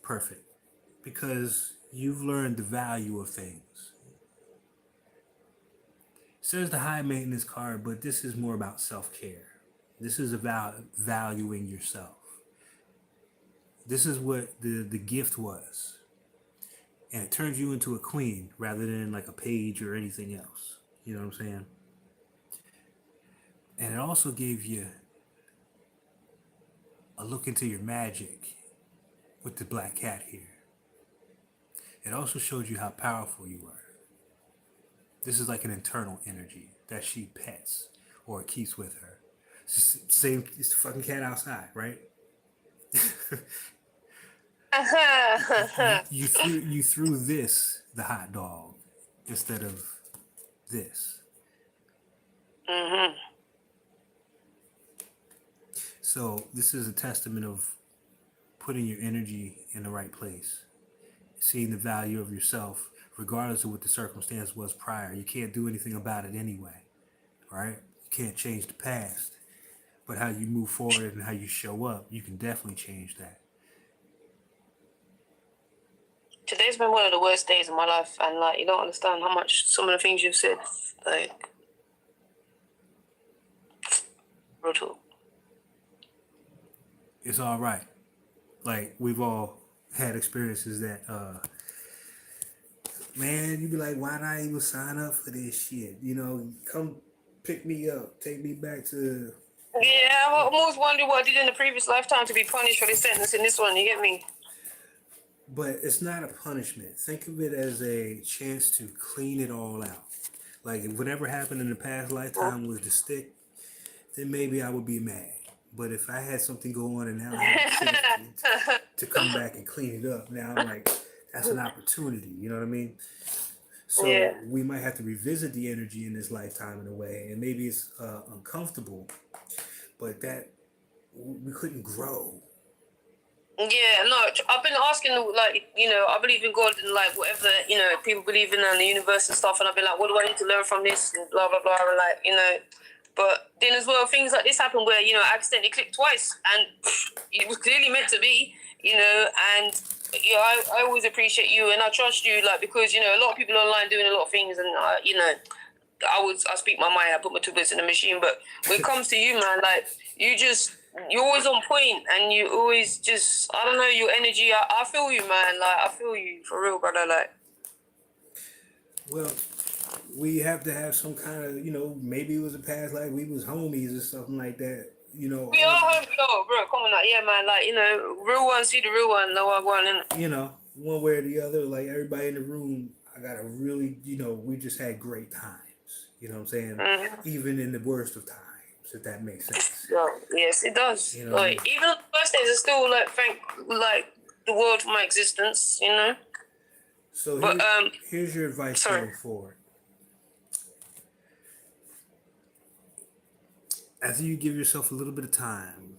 Perfect. Because you've learned the value of things. It says the high maintenance card, but this is more about self care. This is about valuing yourself. This is what the gift was. And it turns you into a queen rather than like a page or anything else. You know what I'm saying? And it also gave you a look into your magic with the black cat here. It also showed you how powerful you were. This is like an internal energy that she pets or keeps with her. It's just same. It's the fucking cat outside, right? you threw this the hot dog instead of this. Mm-hmm. So this is a testament of putting your energy in the right place, seeing the value of yourself, regardless of what the circumstance was prior. You can't do anything about it anyway, right? You can't change the past, but how you move forward and how you show up, you can definitely change that. Today's been one of the worst days of my life, and like you don't understand how much some of the things you've said, like brutal. It's all right. Like we've all had experiences that man, you be like, why not even sign up for this shit? You know, come pick me up, take me back to. Yeah, I almost wondered what I did in the previous lifetime to be punished for this sentence in this one. You get me? But it's not a punishment. Think of it as a chance to clean it all out. Like if whatever happened in the past lifetime was to stick, then maybe I would be mad. But if I had something go on and now I have a chance to come back and clean it up, now I'm like, that's an opportunity. You know what I mean? So Yeah. we might have to revisit the energy in this lifetime in a way, and maybe it's uncomfortable, but that we couldn't grow. Yeah, no, I've been asking, like, you know, I believe in God and, like, whatever, you know, people believe in the universe and stuff, and I've been like, what do I need to learn from this, and blah, blah, blah, and, like, you know, but then as well, things like this happen where, you know, I accidentally clicked twice, and it was clearly meant to be, you know, and, you know, I always appreciate you, and I trust you, like, because, you know, a lot of people online doing a lot of things, and, you know, I speak my mind, I put my two bits in the machine, but when it comes to you, man, like, you're always on point, and you always just, I don't know, your energy, I feel you, man, like, I feel you, for real, brother, like. Well, we have to have some kind of, you know, maybe it was a past life, we was homies or something like that, you know. We are home, yo, bro, come on, like, yeah, man, like, you know, real one, see the real one, no one, innit? You know, one way or the other, like everybody in the room, I got a really, you know, we just had great times. You know what I'm saying? Mm-hmm. Even in the worst of times, if that makes sense. Yeah, yes, it does. You know, like, even on the worst days, I still, like, thank, like, the world for my existence, you know? So But, here's your advice sorry. going forward. After you give yourself a little bit of time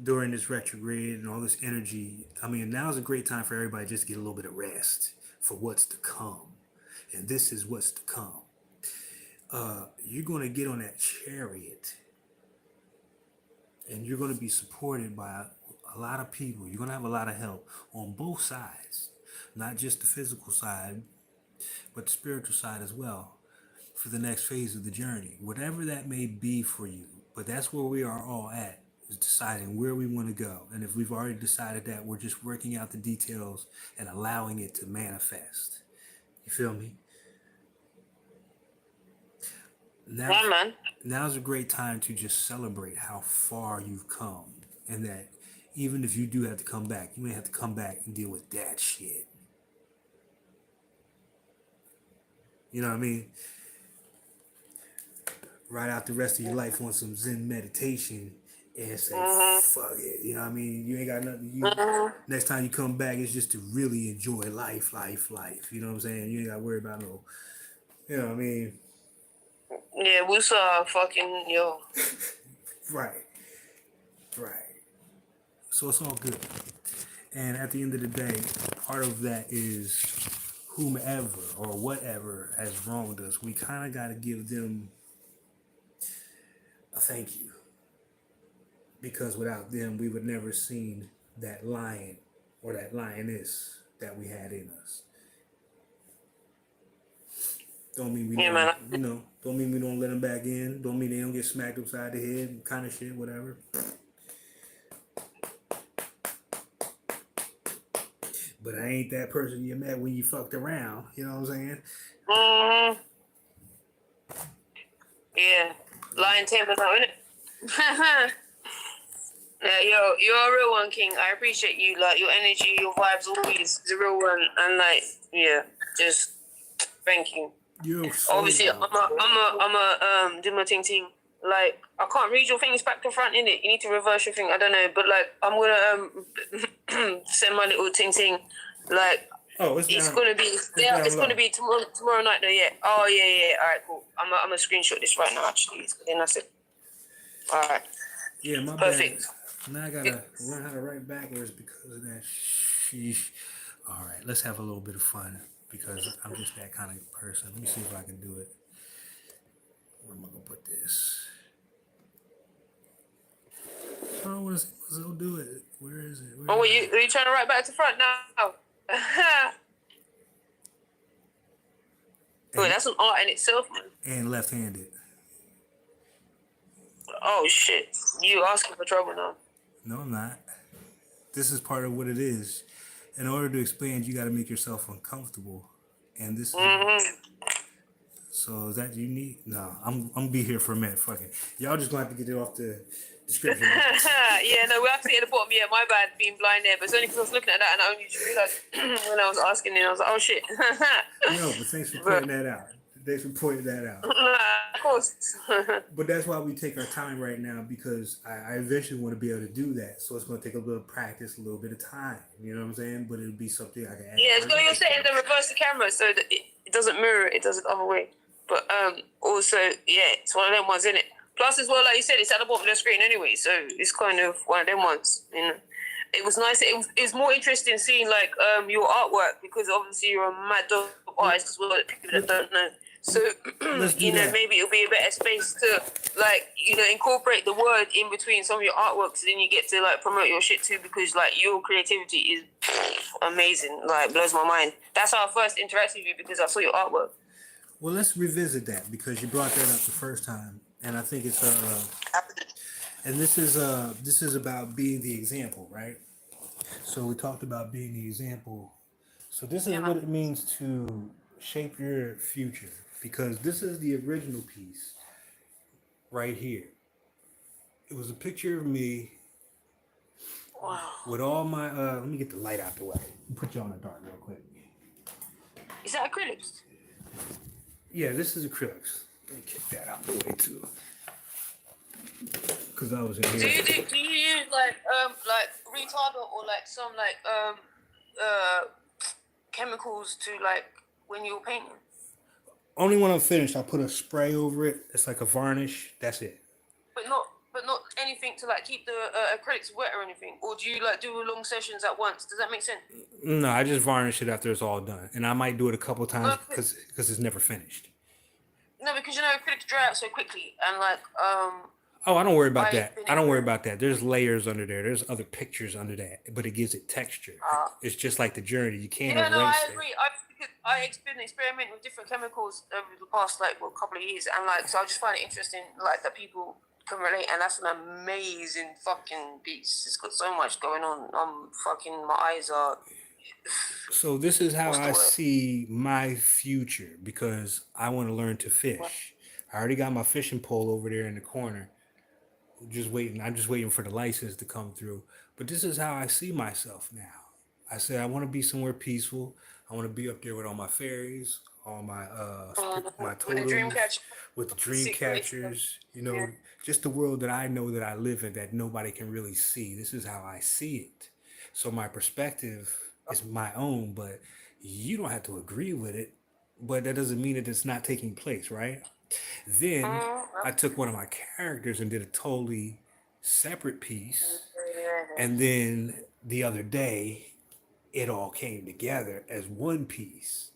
during this retrograde and all this energy, I mean, now's a great time for everybody just to get a little bit of rest for what's to come. And this is what's to come. You're going to get on that chariot and you're going to be supported by a lot of people. You're going to have a lot of help on both sides, not just the physical side, but the spiritual side as well for the next phase of the journey, whatever that may be for you. But that's where we are all at, is deciding where we want to go. And if we've already decided that, we're just working out the details and allowing it to manifest. You feel me? Now, Yeah, man. now's a great time to just celebrate how far you've come, and that even if you do have to come back, you may have to come back and deal with that shit. You know what I mean? Write out the rest of your life on some Zen meditation and say, fuck it. You know what I mean? You ain't got nothing. Next time you come back, it's just to really enjoy life. You know what I'm saying? You ain't got to worry about no, you know what I mean? Yeah, we saw fucking yo. Right. So it's all good. And at the end of the day, part of that is whomever or whatever has wronged us, we kind of got to give them a thank you. Because without them, we would never seen that lion or that lioness that we had in us. Don't mean we don't, don't mean we don't let them back in. Don't mean they don't get smacked upside the head, kind of shit, whatever. But I ain't that person you met when you fucked around. You know what I'm saying? Yeah. Lion temper now, innit? Yeah, you're a real one, King. I appreciate you. Like, your energy, your vibes, always is a real one. And, like, yeah, just thank you. Obviously, I'm do my ting. Like, I can't read your things back to front, innit? You need to reverse your thing. I don't know. But, like, I'm going to send my little ting. Like, it's gonna be tomorrow night though. Yeah. Oh yeah. All right, cool. I'm gonna screenshot this right now. Actually, then that's it. All right. Yeah, my perfect. Bad. Now I gotta learn how to write backwards because of that. Sheesh. All right, let's have a little bit of fun because I'm just that kind of person. Let me see if I can do it. Where am I gonna put this? Oh, what's it do it? Where is it? Are you trying to write back to front now? Wait, that's an art in itself, man. And left-handed. Oh shit! You asking for trouble now? No, I'm not. This is part of what it is. In order to expand, you got to make yourself uncomfortable, and this is. So is that unique? No, I'm gonna be here for a minute. Fuck it. Y'all just gonna have to get it off the description. Yeah, no, we have to see at the bottom. Yeah, my bad, being blind there. But it's only because I was looking at that and I only realized when I was asking it, I was like, oh shit. No, but thanks for pointing that out. Of course. But that's why we take our time right now because I eventually want to be able to do that. So it's going to take a little practice, a little bit of time. You know what I'm saying? But it'll be something I can add. Yeah, it's got your settings and reverse the camera so that it doesn't mirror it does it the other way. But also, yeah, it's one of them ones, isn't it? Plus, as well, like you said, it's at the bottom of the screen anyway, so it's kind of one of them ones. You know, it was nice. It's more interesting seeing like your artwork because obviously you're a mad dope artist as well. That people that don't know. So you know, maybe it'll be a better space to like incorporate the word in between some of your artworks. So then you get to like promote your shit too because like your creativity is amazing. Like blows my mind. That's how I first interacted with you because I saw your artwork. Well, let's revisit that because you brought that up the first time, and I think it's and this is about being the example, right? So we talked about being the example. So this is what it means to shape your future because this is the original piece right here. It was a picture of me with all my let me get the light out the way. Put you on the dark real quick. Is that acrylics? Yeah, this is acrylics. Let me kick that out the way too. Because I was in here. Do you use like retarder or like some like chemicals to like when you're painting? Only when I'm finished, I put a spray over it. It's like a varnish. That's it. But not anything to like keep the acrylics wet or anything. Or do you like do long sessions at once? Does that make sense? No, I just varnish it after it's all done, and I might do it a couple times because it's never finished. No, because acrylics dry out so quickly, and like Oh, I don't worry about that. I don't worry about that. There's layers under there. There's other pictures under that, but it gives it texture. It's just like the journey. You can't erase it. I agree. I've been experimenting with different chemicals over the past couple of years, and like so I just find it interesting like that people can relate, and that's an amazing fucking piece. It's got so much going on. My eyes are. So this is how I see my future because I want to learn to fish. I already got my fishing pole over there in the corner. Just waiting. I'm just waiting for the license to come through. But this is how I see myself now. I said I want to be somewhere peaceful. I want to be up there with all my fairies, all my my With the dream totems, catcher. with the dream Secret. catchers. You Yeah. know, just the world that I know that I live in that nobody can really see. This is how I see it. So my perspective is my own, but you don't have to agree with it. But that doesn't mean that it's not taking place, right? Then I took one of my characters and did a totally separate piece. And then the other day, it all came together as one piece.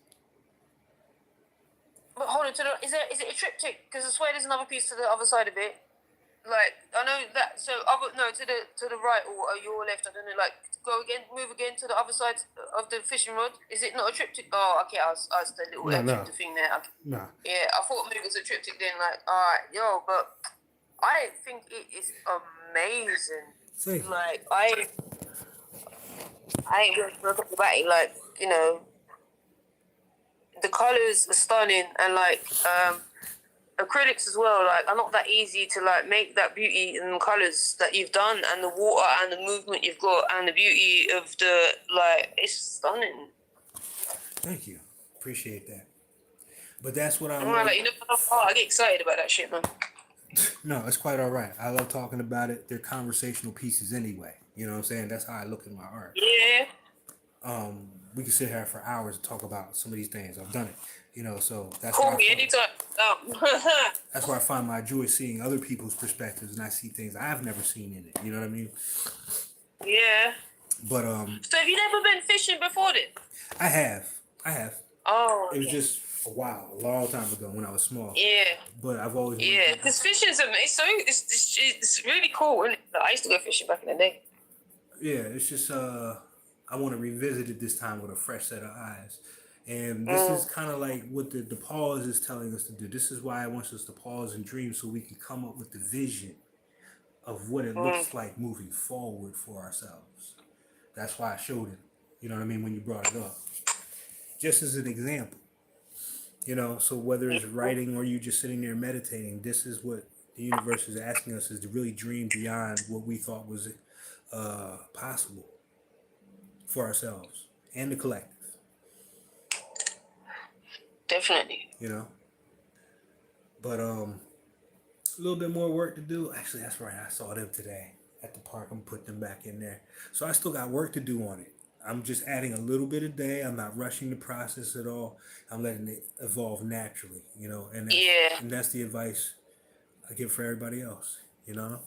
But hold on, is it a triptych? Because I swear there's another piece to the other side of it. Like I know that. So other no to the right or your left. I don't know. Like go again, move again to the other side of the fishing rod. Is it not a triptych? Oh, okay. I was the little No, extra no, thing there. Okay. no. Yeah, I thought maybe it was a triptych. Then like, all right, yo, but I think it is amazing. Thank you. Like I ain't really talking about it. Like the colors are stunning and like acrylics as well. Like are not that easy to like make that beauty and colors that you've done and the water and the movement you've got and the beauty of the like it's stunning. Thank you. Appreciate that. But that's what I I'm love. like I get excited about that shit, man. No, it's quite all right. I love talking about it. They're conversational pieces anyway. You know what I'm saying? That's how I look at my art. Yeah. We can sit here for hours and talk about some of these things. I've done it. You know, so that's Call why me anytime. that's where I find my joy seeing other people's perspectives and I see things I've never seen in it. You know what I mean? Yeah. But So have you never been fishing before then? I have. Oh. It was just a while, a long time ago when I was small. Yeah. But I've always Yeah, because fishing's amazing. It's really cool. Isn't it? I used to go fishing back in the day. Yeah, it's just I want to revisit it this time with a fresh set of eyes. And this is kind of like what the pause is telling us to do. This is why I want us to pause and dream so we can come up with the vision of what it looks like moving forward for ourselves. That's why I showed it. You know what I mean? When you brought it up. Just as an example. You know, so whether it's writing or you just sitting there meditating, this is what the universe is asking us is to really dream beyond what we thought was possible for ourselves and the collective. Definitely. You know? But a little bit more work to do. Actually, that's right. I saw them today at the park. I'm putting them back in there. So I still got work to do on it. I'm just adding a little bit a day. I'm not rushing the process at all. I'm letting it evolve naturally, you know. And that's the advice I give for everybody else, you know.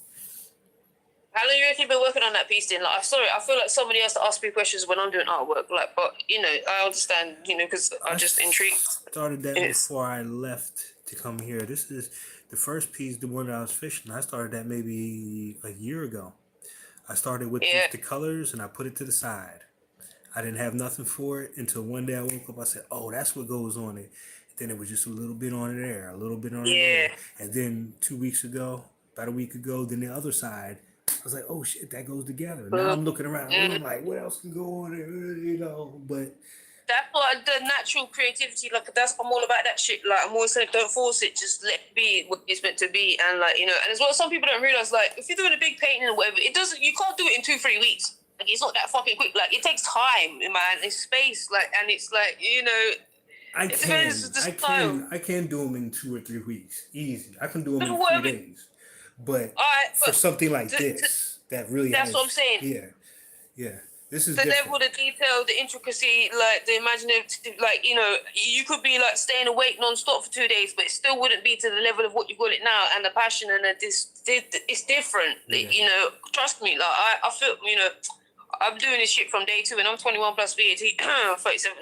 How long have you been working on that piece then? Like, sorry, I feel like somebody has to ask me questions when I'm doing artwork. Like, but you know, I understand, you know, because I'm just intrigued. Started that before I left to come here. This is the first piece, the one that I was fishing. I started that maybe a year ago. I started with the colors and I put it to the side. I didn't have nothing for it until one day I woke up. I said, "Oh, that's what goes on it." Then it was just a little bit on it there, a little bit on it there. And then 2 weeks ago, about a week ago, then the other side, I was like, "Oh shit, that goes together." Now I'm looking around, and I'm like, "What else can go on there?" You know, but that's what the natural creativity. Like I'm all about that shit. Like I'm always saying, don't force it. Just let it be what it's meant to be. And like you know, and as well, some people don't realize like if you're doing a big painting or whatever, it doesn't. You can't do it in 2-3 weeks. Like it's not that fucking quick. Like it takes time, man. It's space. Like and it's like you know. I can do them in 2 or 3 weeks, easy. I can do them in 3 days. But for something like this, that really that's what I'm saying. Yeah. This is the different. level, the detail, the intricacy, like the imaginative, like you know, you could be like staying awake non-stop for 2 days, but it still wouldn't be to the level of what you've got it now, and the passion and it's different. Yeah. You know, trust me. Like I feel, you know, I'm doing this shit from day 2, and I'm 21 plus VAT, 37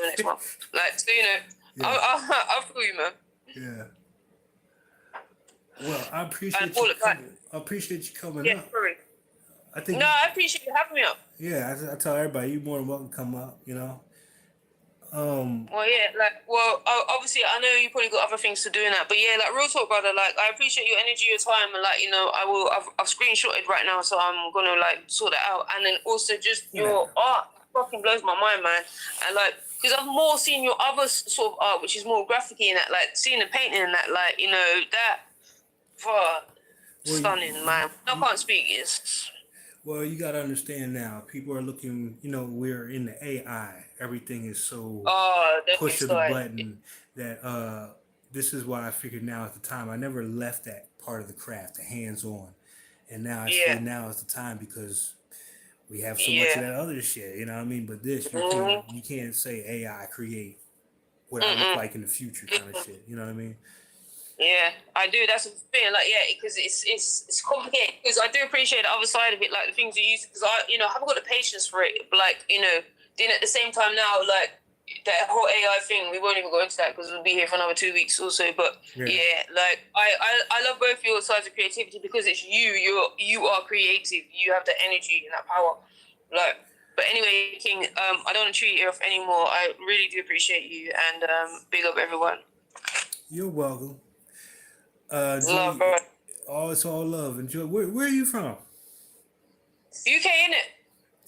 next month. Like, so you know, I feel you, man. Yeah. Well, I appreciate you coming. I appreciate you coming up. Sorry. I I appreciate you having me up. Yeah, I tell everybody you're more than welcome to come up. You know. Obviously, I know you probably got other things to do in that, but yeah, like real talk, brother. Like, I appreciate your energy, your time, and like, you know, I've screenshotted right now, so I'm gonna like sort that out, and then also just your art fucking blows my mind, man, and like. because I've more seen your other sort of art, which is more graphic-y and that, like seeing the painting and that, like, you know, that, stunning, man. I can't speak. It's Well, you got to understand now. People are looking. You know, we're in the AI. Everything is so definitely push of the started. button that this is why I figured now at the time I never left that part of the craft, the hands on, and now I Yeah, say now is the time because we have so much of yeah. that other shit. You know what I mean? But this Mm-hmm. you can't say AI create what I look Mm-mm. like in the future kind of shit. You know what I mean? Yeah, I do. That's the thing. Like, yeah, because it's complicated. Because I do appreciate the other side of it, like the things you use. Because I, you know, haven't got the patience for it. But like, you know, then at the same time now, like that whole AI thing, we won't even go into that because we'll be here for another 2 weeks or so. But yeah, like I love both your sides of creativity because it's you. You are creative. You have the energy and that power. Like, but anyway, King, I don't want to treat you off anymore. I really do appreciate you and big up everyone. You're welcome. Love, Enjoy. bro. Oh, it's all love. Enjoy. Where are you from? UK, innit?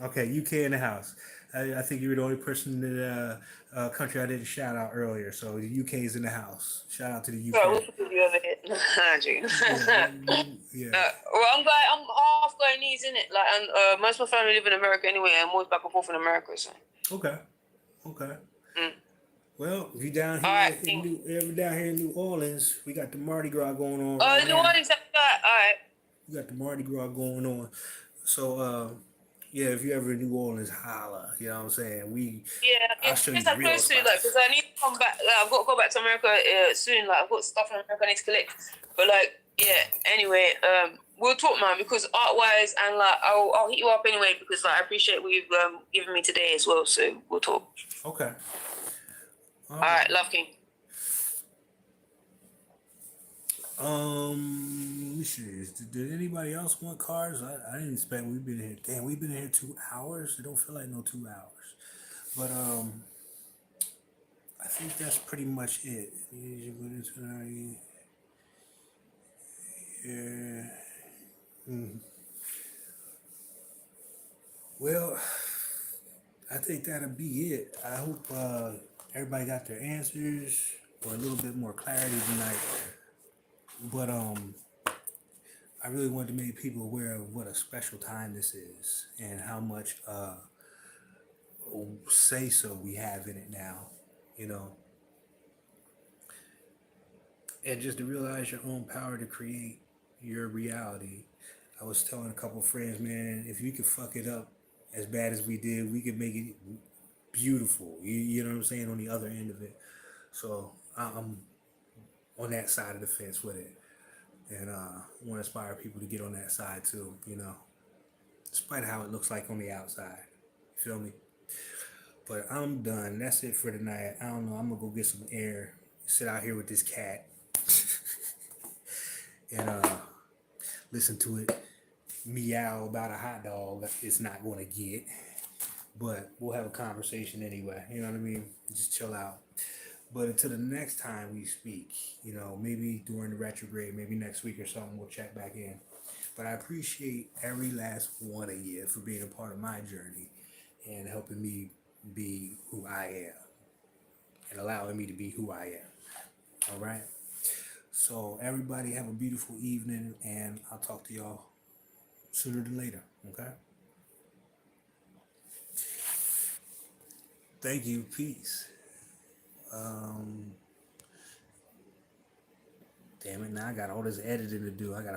Okay, UK in the house. I think you were the only person in the country I didn't shout out earlier. So the UK is in the house. Shout out to the Bro, UK. we'll put you over here. Yeah. Well, I'm half Guyanese, innit? Like, and most of my family live in America anyway. I'm always back and forth in America, so. Okay. Okay. Mm. Well, if you down All here right. down here in New Orleans, we got the Mardi Gras going on right The one now. is that. All right. We got the Mardi Gras going on. So yeah, if you ever in New Orleans, holla. You know what I'm saying? Yeah, I'll show you yes, the I'm real close to it, like, spots. because I need to come back. I've got to go back to America soon. Like, I've got stuff in America I need to collect. But like, yeah. Anyway, we'll talk, man. Because art wise, and like, I'll hit you up anyway because like I appreciate what you've given me today as well. So we'll talk. Okay. All right, love, King. Let me see. Did anybody else want cards? I didn't expect we've been here. Damn, we've been here 2 hours. It don't feel like no 2 hours. But I think that's pretty much it. Yeah. Well, I think that'll be it. I hope everybody got their answers or a little bit more clarity tonight. But I really wanted to make people aware of what a special time this is and how much say so we have in it now, you know. And just to realize your own power to create your reality. I was telling a couple friends, man, if you could fuck it up as bad as we did, we could make it beautiful. You know what I'm saying? On the other end of it. So I'm on that side of the fence with it. And want to inspire people to get on that side too, you know, despite how it looks like on the outside. You feel me? But I'm done. That's it for tonight. I don't know. I'm going to go get some air, sit out here with this cat, and listen to it meow about a hot dog it's not going to get. But we'll have a conversation anyway. You know what I mean? Just chill out. But until the next time we speak, you know, maybe during the retrograde, maybe next week or something, we'll check back in. But I appreciate every last one of you for being a part of my journey and helping me be who I am and allowing me to be who I am. All right? So everybody have a beautiful evening, and I'll talk to y'all sooner than later, okay? Thank you. Peace. Damn it, now I got all this editing to do. I got